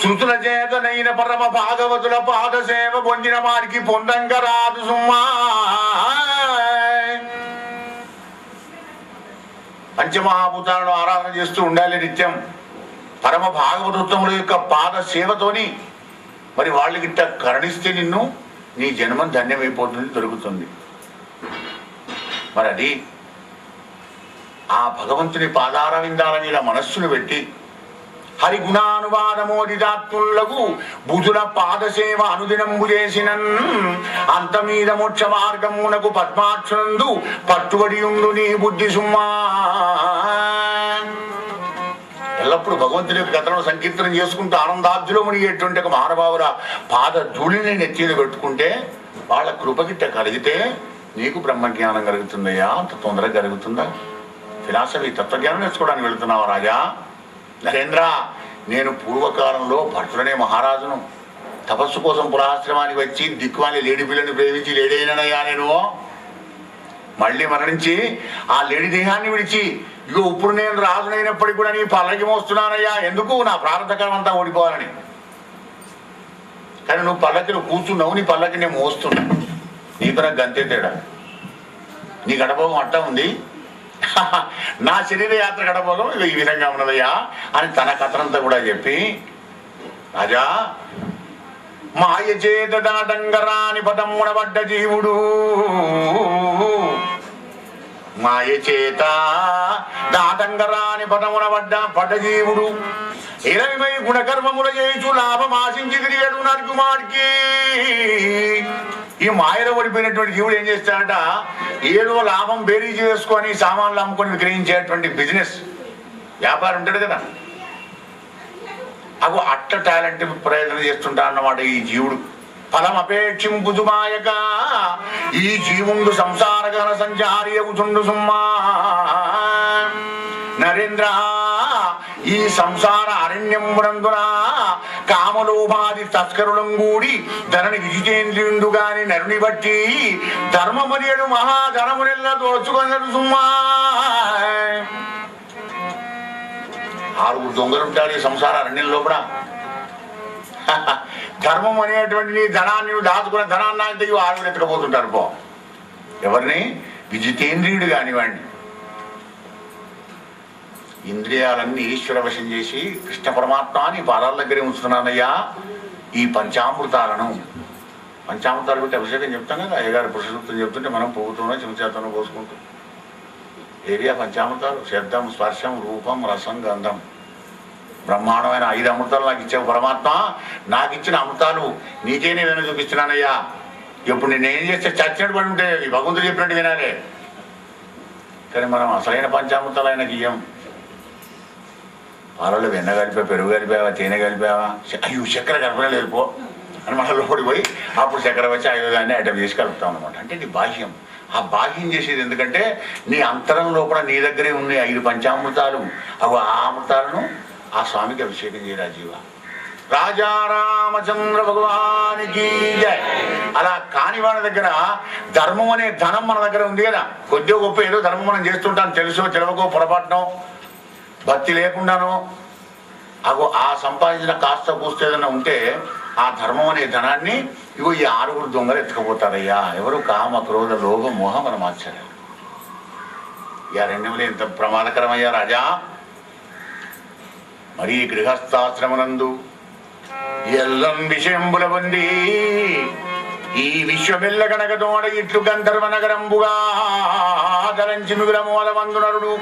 శృతుల చేత నైన పరమ భాగవతుల పాద సేవ పొందిన వారికి పొందంగా రాదు సుమ్మా. పంచమహాభూతాలను ఆరాధన చేస్తూ ఉండాలి నిత్యం. పరమ భాగవతోత్తముల యొక్క పాద సేవతోని మరి వాళ్ళు గిట్ట కరుణిస్తే నిన్ను నీ జన్మం ధన్యమైపోతుంది, దొరుకుతుంది. మరి అది ఆ భగవంతుని పాదార విందాల మీద మనస్సును పెట్టి హరిగుణానువాదమోదితాత్ములకు బుధుల పాదసేవ అనుదినంబు చేసినన్ అంతమీద మోక్ష మార్గమునకు పద్మాక్షునందు పట్టుబడియుండు నీ బుద్ధి సుమ్మా. ఎల్లప్పుడూ భగవంతుని యొక్క కథలను సంకీర్తనం చేసుకుంటూ ఆనందాబ్దిలో మునిగేటువంటి ఒక మహానుభావుల పాద ధూళిని నెత్తిని పెట్టుకుంటే వాళ్ళ కృపగిట్ట కలిగితే నీకు బ్రహ్మజ్ఞానం కలుగుతుందయ్యా. అంత తొందరగా కలుగుతుందా? ఫిలాసఫీ తత్వజ్ఞానం నేర్చుకోవడానికి వెళుతున్నావు రాజా. నరేంద్ర, నేను పూర్వకాలంలో భర్తుడనే మహారాజును. తపస్సు కోసం పురాశ్రమానికి వచ్చి దిక్కుమాలి లేడి పిల్లని ప్రేమించి లేడైననయ్యా నేను. మళ్ళీ మరణించి ఆ లేడి దేహాన్ని విడిచి ఇగో ఇప్పుడు నేను రాజునైనప్పటికీ కూడా నీ పల్లకి మోస్తున్నానయ్యా. ఎందుకు? నా ప్రారంభకరం అంతా ఓడిపోవాలని. కానీ నువ్వు పల్లకిలో కూర్చున్నావు, నీ పల్లకి నేను మోస్తున్నా. నీకు నాకు గంతే తేడా. నీ గడభోగం అట్టా ఉంది, నా శరీర యాత్ర గడభోగం ఇక ఈ విధంగా ఉన్నదయ్యా అని తన కథనంతా కూడా చెప్పి, రాజా మాయ చేత దాటంగరాని పదమునబడ్డ జీవుడు, మాయ చేత దాటంగరాని పదమునబడ్డ జీవుడు 20 గుణకర్మముల చేయించు లాభం ఆశించి తిరిగాడు నరకుమారికి. ఈ మాయలో పడిపోయినటువంటి జీవుడు ఏం చేస్తాడట? ఏదో లాభం బేరీజు వేసుకొని సామాన్లు అమ్ముకొని విక్రయించేటువంటి బిజినెస్ వ్యాపారం ఉంటాడు కదా, అగో అట్ట టాలెంట్ ప్రయత్నం చేస్తుంటా అన్నమాట ఈ జీవుడు. ఫలం అపేక్షింపుదు మాయక ఈ జీవుండు సంసార గణ సంచారి అవుతుండు సుమ్మా. నరేంద్ర, ఈ సంసార అరణ్యమునందున కామలోభాది తస్కరులం కూడి ధరణి విజితేంద్రియుండు గాని నరుని బట్టి ధర్మమరియడు మహాధనమునెల్ల దోచుకొనరు సుమ్మా. 6 దొంగలుంటారు ఈ సంసార అరణ్యం లోపల. ధర్మం అనేటువంటి నీ ధనాన్ని నువ్వు దాచుకున్న ధనాన్ని అంటే 6 ఎత్తుకపోతుంటారు. పో ఎవరిని? విజితేంద్రియుడు కానివ్వండి. ఇంద్రియాలన్నీ ఈశ్వర వశం చేసి కృష్ణ పరమాత్మ నీ పాదాల దగ్గరే ఉంచుతున్నానయ్యా. ఈ పంచామృతాలను పెట్టి అభిషేకం చెప్తాం కదా, అయ్యగారు పురుషసూక్తం చెప్తుంటే మనం పోగుతున్నాం చిన్నచేతను పోసుకుంటూ. ఏరియా పంచామృతాలు శబ్దం, స్పర్శం, రూపం, రసం, గంధం. బ్రహ్మాండమైన 5 అమృతాలు నాకు ఇచ్చావు పరమాత్మ. నాకు ఇచ్చిన అమృతాలు నీకే నేను చూపిస్తున్నానయ్యా. ఇప్పుడు నేనేం చేస్తే చచ్చినట్టు పడి ఉంటే ఈ భగవంతుడు చెప్పినట్టు వినాలే. కానీ మనం అసలైన పంచామృతాలు ఆయనకి ఇయ్యం. పాలలో వెన్న కలిపా, పెరుగు కలిపావా, తేనె కలిపావా, అయ్యో చక్కెర కలపలేదు పో అని మన లోపడి పోయి అప్పుడు చక్కెర వచ్చి ఆయుధాన్ని ఐటమ్ చేసి కలుపుతాం అనమాట. అంటే నీ బాహ్యం. ఆ బాహ్యం చేసేది ఎందుకంటే నీ అంతరం లోపల నీ దగ్గరే ఉన్నాయి 5 పంచామృతాలు. అవి ఆ అమృతాలను ఆ స్వామికి అభిషేకం చేయరా జీవ. రాజా రామచంద్ర భగవానికి జై. అలా కాని వాళ్ళ దగ్గర ధర్మం అనే ధనం మన దగ్గర ఉంది కదా. కొద్దిగా గొప్ప ఏదో ధర్మం మనం చేస్తుంటాం, తెలుసో తెలియకో పొరపాటునో భక్తి లేకుండానో అగో ఆ సంపాదించిన కాస్త కూస్త ఏదైనా ఉంటే ఆ ధర్మం అనే ధనాన్ని ఇగో ఈ 6 దొంగలు ఎత్తుకపోతారయ్యా. ఎవరు? కామ, క్రోధ, లోభ, మోహ, మన ఆశ్చర్యం. ఈ అరణ్యంలో ఎంత ప్రమాదకరమయ్యా రాజా. మరి గృహస్థాశ్రమనందు ఎల్లం విషయంబుల పొంది ఈ విశ్వమెల్ల గణగతోడ ఇట్లు గంధర్వ నగరంబుగా ధరించి మిగుల మూలమందునరుడు.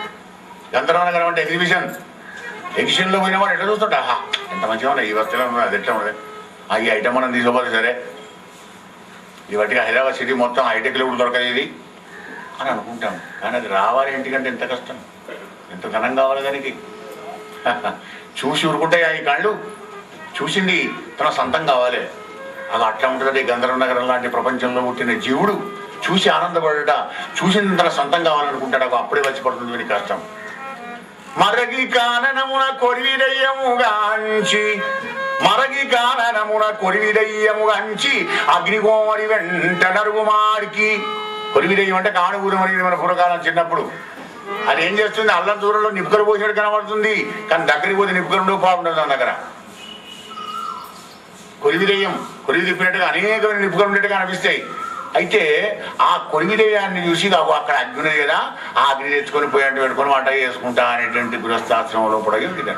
గంధర్వ నగరం అంటే ఎగ్జిబిషన్లో పోయినవాడు ఎట్లా చూస్తుంటా, ఎంత మంచిగా ఉన్నాయి ఈ వస్తువులు, అది ఎట్లా ఉండదు, ఈ ఐటమ్ మనం తీసుకోవాలి సరే, ఈ వాటికి హైదరాబాద్ సిటీ మొత్తం హైటెక్లో కూడా దొరకలేదు అని అనుకుంటాం. కానీ అది రావాలి ఇంటికంటే ఎంత కష్టం, ఎంత ధనం కావాలి దానికి. చూసి ఊరుకుంటాయి ఈ కళ్ళు. చూసింది తన సొంతం కావాలి. అది అట్లా ఉంటుంది. గంధర్వ నగరం లాంటి ప్రపంచంలో పుట్టిన జీవుడు చూసి ఆనందపడట, చూసింది తన సొంతం కావాలనుకుంటాడు. అప్పుడే వచ్చి పడుతుంది వీడి కష్టం. మరగి కాననమున కొరివిదయ్యముగాంచి అగ్నిగోమరి వెంట నరుగుమాడికి. కొరివిదయ్యం అంటే కానుగూరు. మరి మన పూర్వకాలం చిన్నప్పుడు అది ఏం చేస్తుంది? అల్లం దూరంలో నిప్పుకలు పోసినట్టు కనబడుతుంది, కానీ దగ్గరికి పోతే నిప్పుకలు ఉండవు, బాగుంటుంది దాని దగ్గర. కొరివిదయ్యం కొరివి తిప్పినట్టుగా అనేకమైన నిప్పుకలు ఉండేట్టుగా అనిపిస్తాయి. అయితే ఆ కొరివిదయ్యాన్ని చూసి అక్కడ అగ్ని కదా, ఆ అగ్ని తెచ్చుకొని పోయేట్టు పెట్టుకొని వంట చేసుకుంటా అనేటువంటి గృహస్థాశ్రమంలో పొడగి ఉంటుంది.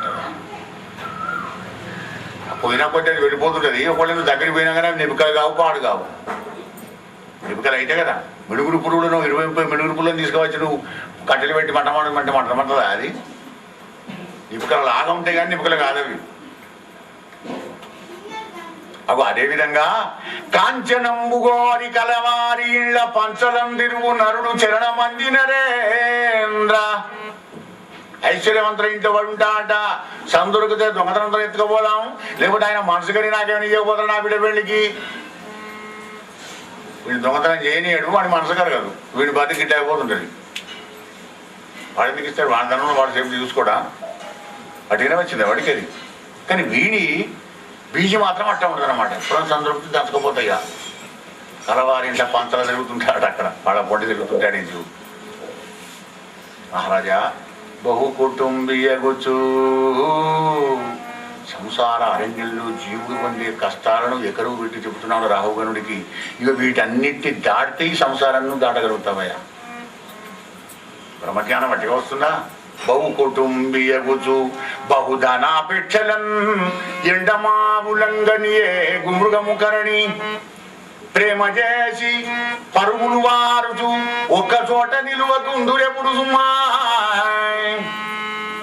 పోయినా కొద్ది అది వెళ్ళిపోతుంటుంది. ఒకళ్ళు దగ్గరికి పోయినా కానీ నిప్పుకలు కావు, పాడు కావు. నిప్పుకలు అయితే కదా మిడుగురు పురుగులు, 20 మిడుగురు పురుగులను తీసుకువచ్చి నువ్వు కట్టెలు పెట్టి మంటదా అది? నిపుకలు లాగా ఉంటాయి కానీ నిపుకలు కాదవి. అగో అదేవిధంగా కాంచనంబుగోరి కలవారి ఇళ్ళ పంచలందిరువు నరుడు చరణమంది నరేంద్ర. ఐశ్వర్యవంతుల ఇంట్లో వాడు ఉంటాడట, సందొరికితే దొంగతనంతో ఎత్తుకోపోదాం, లేకపోతే ఆయన మనసు కడి నాకేమైనా ఇవ్వకపోతాడు నా బిడ్డ పెళ్లికి. వీడు దొంగతనం చేయనియడు, వాడి మనసు కరగదు, వీడి బతికి గిట్ట అయిపోతుంటుంది. వాడు ఎందుకు ఇస్తాడు? వాడి ధనంలో వాడు సేపు చూసుకోడా, అటుగానే వచ్చింది వాడికి అది. కానీ వీడి బీజి మాత్రం అట్ట ఉంటుంది అనమాట. ఎప్పుడో సందృప్తి దంచుకోపోతాయిగా. కలవారింట పంచలు తిరుగుతుంటాడు, అక్కడ వాళ్ళ పొట్టి తిరుగుతుంటాడు. ఈ జీవు మహారాజా బహు కుటుంబీయగుచు సంసార అరణ్యంలో జీవుడు పొందే కష్టాలను ఎకరువు పెట్టి చెబుతున్నాడు రాహుగనుడికి. ఇక వీటన్నిటి దాటితే ఈ సంసారాన్ని దాటగలుగుతావయ్యా. బ్రహ్మజ్ఞానం అట్టిగా వస్తుందా? బహు కుటుంబీయగుచు బహుధనాపేక్షలన్ ఎండమావులంగనియే గుమృగముకరణి ప్రేమ చేసి పరుగులు వారుచు ఒక్క చోట నిలువకుందురెప్పుడు సుమ్మా.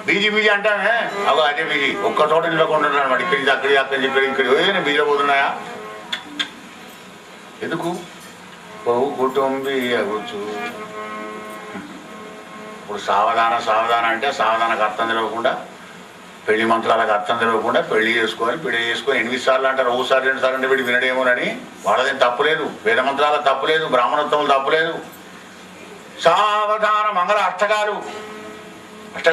బీజీ బీజీ అంటానే అవి అదే బీజీ, ఒక్క చోట నిలవకుండా అనమాట. ఇక్కడి అక్కడి అక్కడి ఇక్కడ ఇక్కడ నేను బీజీలో పోతున్నాయా ఎందుకు? బహు కుటుంబీయగుచు. ఇప్పుడు సావధాన సావధాన అంటే సావధానకు అర్థం తెలియకుండా, పెళ్లి మంత్రాలకు అర్థం తెలియకుండా పెళ్లి చేసుకొని 8 సార్లు అంటారు, 1 సార్లు 2 సార్లు అంటే వీడు వినడేమోనని. వాళ్ళదేం తప్పులేదు, వేద మంత్రాల తప్పులేదు, బ్రాహ్మణోత్తములు తప్పులేదు. సావధాన మంగళ అష్టకాలు అంటే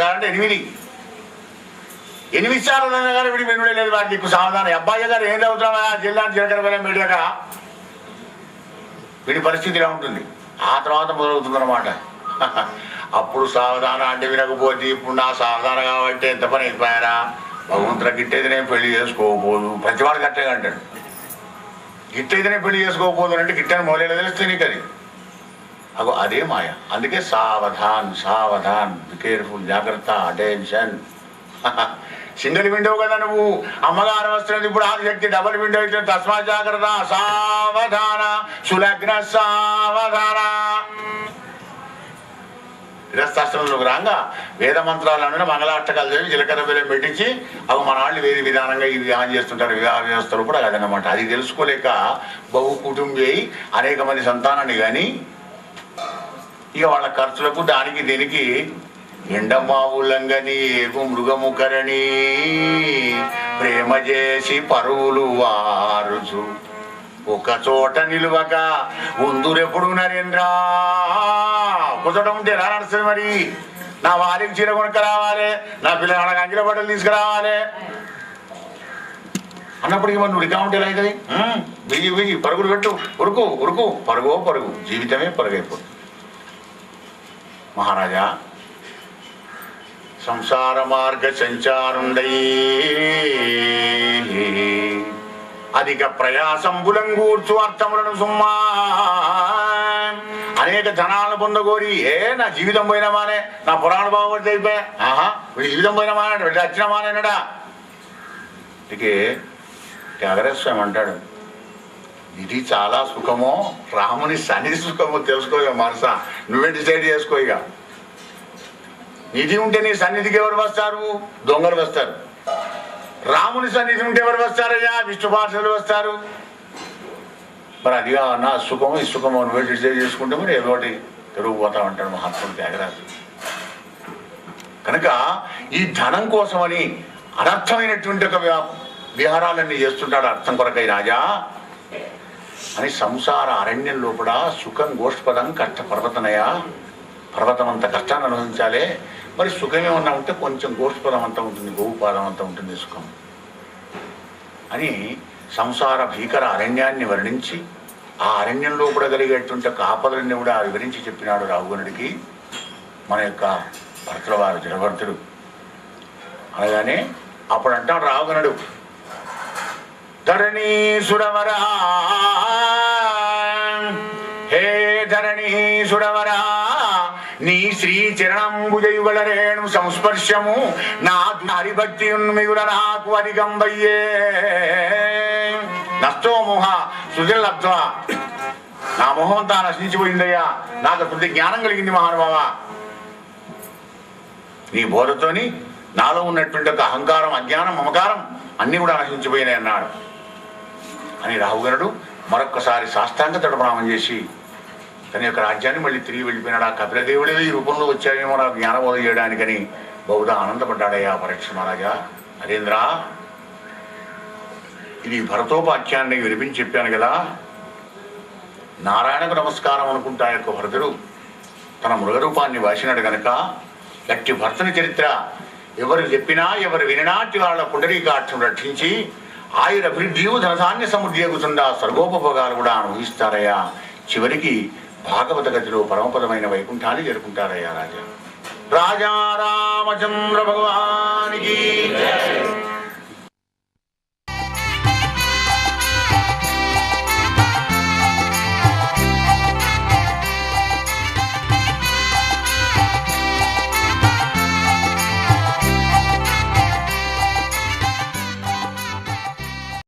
8 సార్లు కానీ వీడి వినడే లేదు. వాడికి ఎక్కువ సావధానం. అబ్బాయి గారు ఏం చదువుతామా జిల్లా జీలకర్ర మీడియాగా వీడి పరిస్థితి ఇలా ఉంటుంది. ఆ తర్వాత మొదలవుతుందన్నమాట. అప్పుడు సావధాన అంటే వినకపోతే ఇప్పుడు నా సావధాన కాబట్టి ఎంత పని అయిపోయారా, భగవంతుల గిట్టయితే నేను పెళ్లి చేసుకోకపోదు. ప్రతివాడు గట్టగా అంటాడు, గిట్టయితే నేను పెళ్లి చేసుకోకపోదు అంటే గిట్టని మొదలైన తెలిస్తే నీకు అది. అగో అదే మాయ. అందుకే సావధాన్ సావధాన్, కేర్ఫుల్, జాగ్రత్త, అటెన్షన్. సింగిల్ విండో కదా నువ్వు, అమ్మగారు వస్తున్నది ఇప్పుడు ఆదిశక్తి, డబుల్ విండో అయితే తస్మా జాగ్రత్త సావధాన సులగ్న సావధాన. గృహస్థాశ్రమంలోకి రాగా వేద మంత్రాలను మంగళాష్టకాలు చదివి జీలకర్ర బెల్లం పెట్టించి అవి మన వాళ్ళు వేరే విధానంగా ఈ వివాహం చేస్తుంటారు. వివాహ వ్యవస్థలు కూడా అదనమాట. అది తెలుసుకోలేక బహు కుటుంబీ అనేక మంది సంతానాన్ని కానీ ఇక వాళ్ళ ఖర్చులకు దానికి దీనికి ఎండమావులంగని ఏగు మృగముకరణి ప్రేమ చేసి పరువులు వారుచు ఒక చోట నిలువక ఉందురెప్పుడు నరేంద్ర. కుదడం ఉంటే ఎలా నడుస్తుంది మరి? నా వారికి చీర కొనుక్క రావాలి, నా పిల్లలకి అంగిల బట్టలు తీసుకురావాలి అన్నప్పటికీ మరి నువ్వు రికా ఉంటే ఎలా అవుతుంది? బిగి బిగి పరుగులు పెట్టు, ఉరుకు ఉరుకు, పరుగో పరుగు, జీవితమే పరుగైపోతుంది. మహారాజా సంసార మార్గ సంచారుండై అధిక ప్రయాసంబులంగూర్చు అర్థములను సుమ్మా. అనేక ధనాలను పొందగోరి నా జీవితం పోయినమానే, నా పురాణ బాగుపడితే అయిపోయా, వీడి జీవితం పోయినమానే, వీడి వచ్చినమానేనడా. అందుకే త్యాగరాజస్వామి అంటాడు, ఇది చాలా సుఖమో రాముని సన్నిధి సుఖమో తెలుసుకోగా మనస, నువ్వే డిసైడ్ చేసుకో. ఇక నిధి ఉంటే నీ సన్నిధికి ఎవరు వస్తారు? దొంగలు వస్తారు. రాముని సన్నిధి ఉంటే ఎవరు వస్తారయ్యా? విష్ణు పార్షదులు వస్తారు. మరి అదిగా నా సుఖము ఈ సుఖము నువ్వే డిసైడ్ చేసుకుంటే మరి ఏదో ఒకటి తిరుగుపోతా ఉంటాడు మహాత్ముడు త్యాగరాజు. కనుక ఈ ధనం కోసమని అనర్థమైనటువంటి ఒక విహారాలన్నీ చేస్తుంటాడు అర్థం కొరకై రాజా అని. సంసార అరణ్యం లోపల సుఖం గోష్పదం కష్ట పర్వతనయ, పర్వతం అంత కష్టాన్ని అనుభవించాలి. మరి సుఖం ఏమన్నా ఉంటే కొంచెం గోష్పదం అంతా ఉంటుంది, గోపాదం అంతా ఉంటుంది సుఖం అని సంసార భీకర అరణ్యాన్ని వర్ణించి ఆ అరణ్యంలో కూడా కలిగేటువంటి ఆపదలన్నీ కూడా వివరించి చెప్పినాడు రాహుగనుడికి మన యొక్క భర్తల వారు జలభర్తుడు. అనగానే అప్పుడు అంటాడు రాహుగనుడు, ధరణీసురవరా హే ధరణీసురవరా నీ శ్రీ చరణంబుజయుగల రేణు సంస్పర్శము నా హరిభక్తి మిగుల నాకు అధికంబయ్యే నష్టో మోహ సృజలబ్ధ. నా మొహం అంతా నశించిపోయిందయ్యా, నాకు ప్రతి జ్ఞానం కలిగింది మహానుభావ. నీ బోధతోని నాలో ఉన్నటువంటి ఒక అహంకారం, అజ్ఞానం, మమకారం అన్నీ కూడా నశించిపోయినాయి అన్నాడు. అని రాహుగణుడు మరొక్కసారి సాష్టాంగ తడప్రణామం చేసి తన యొక్క రాజ్యాన్ని మళ్ళీ తిరిగి వెళ్ళిపోయినాడు. ఆ కపిలదేవుడే ఈ రూపంలో వచ్చాయేమో నాకు జ్ఞానబోధ చేయడానికని బహుదా ఆనందపడ్డాడయ్యా పరీక్ష మహారాజా. నరేంద్ర, ఇది భరతోపాఖ్యాన్ని వినిపించి చెప్పాను కదా. నారాయణకు నమస్కారం అనుకుంటా యొక్క భరతుడు తన మృగరూపాన్ని వాసినాడు గనక గట్టి భర్తని చరిత్ర ఎవరు చెప్పినా ఎవరు విననాటి వాళ్ళ పుండరీకాక్షం రక్షించి ఆయురభివృద్ధియు ధనధాన్య సమృద్ధి ఎగుతుందా సర్వోపభోగాలు కూడా అనుభవిస్తారయ్యా. చివరికి భాగవత గతిలో పరమపదమైన వైకుంఠాన్ని చేరుకుంటారయ్యా రాజా. రాజా రామచంద్ర భగవానికి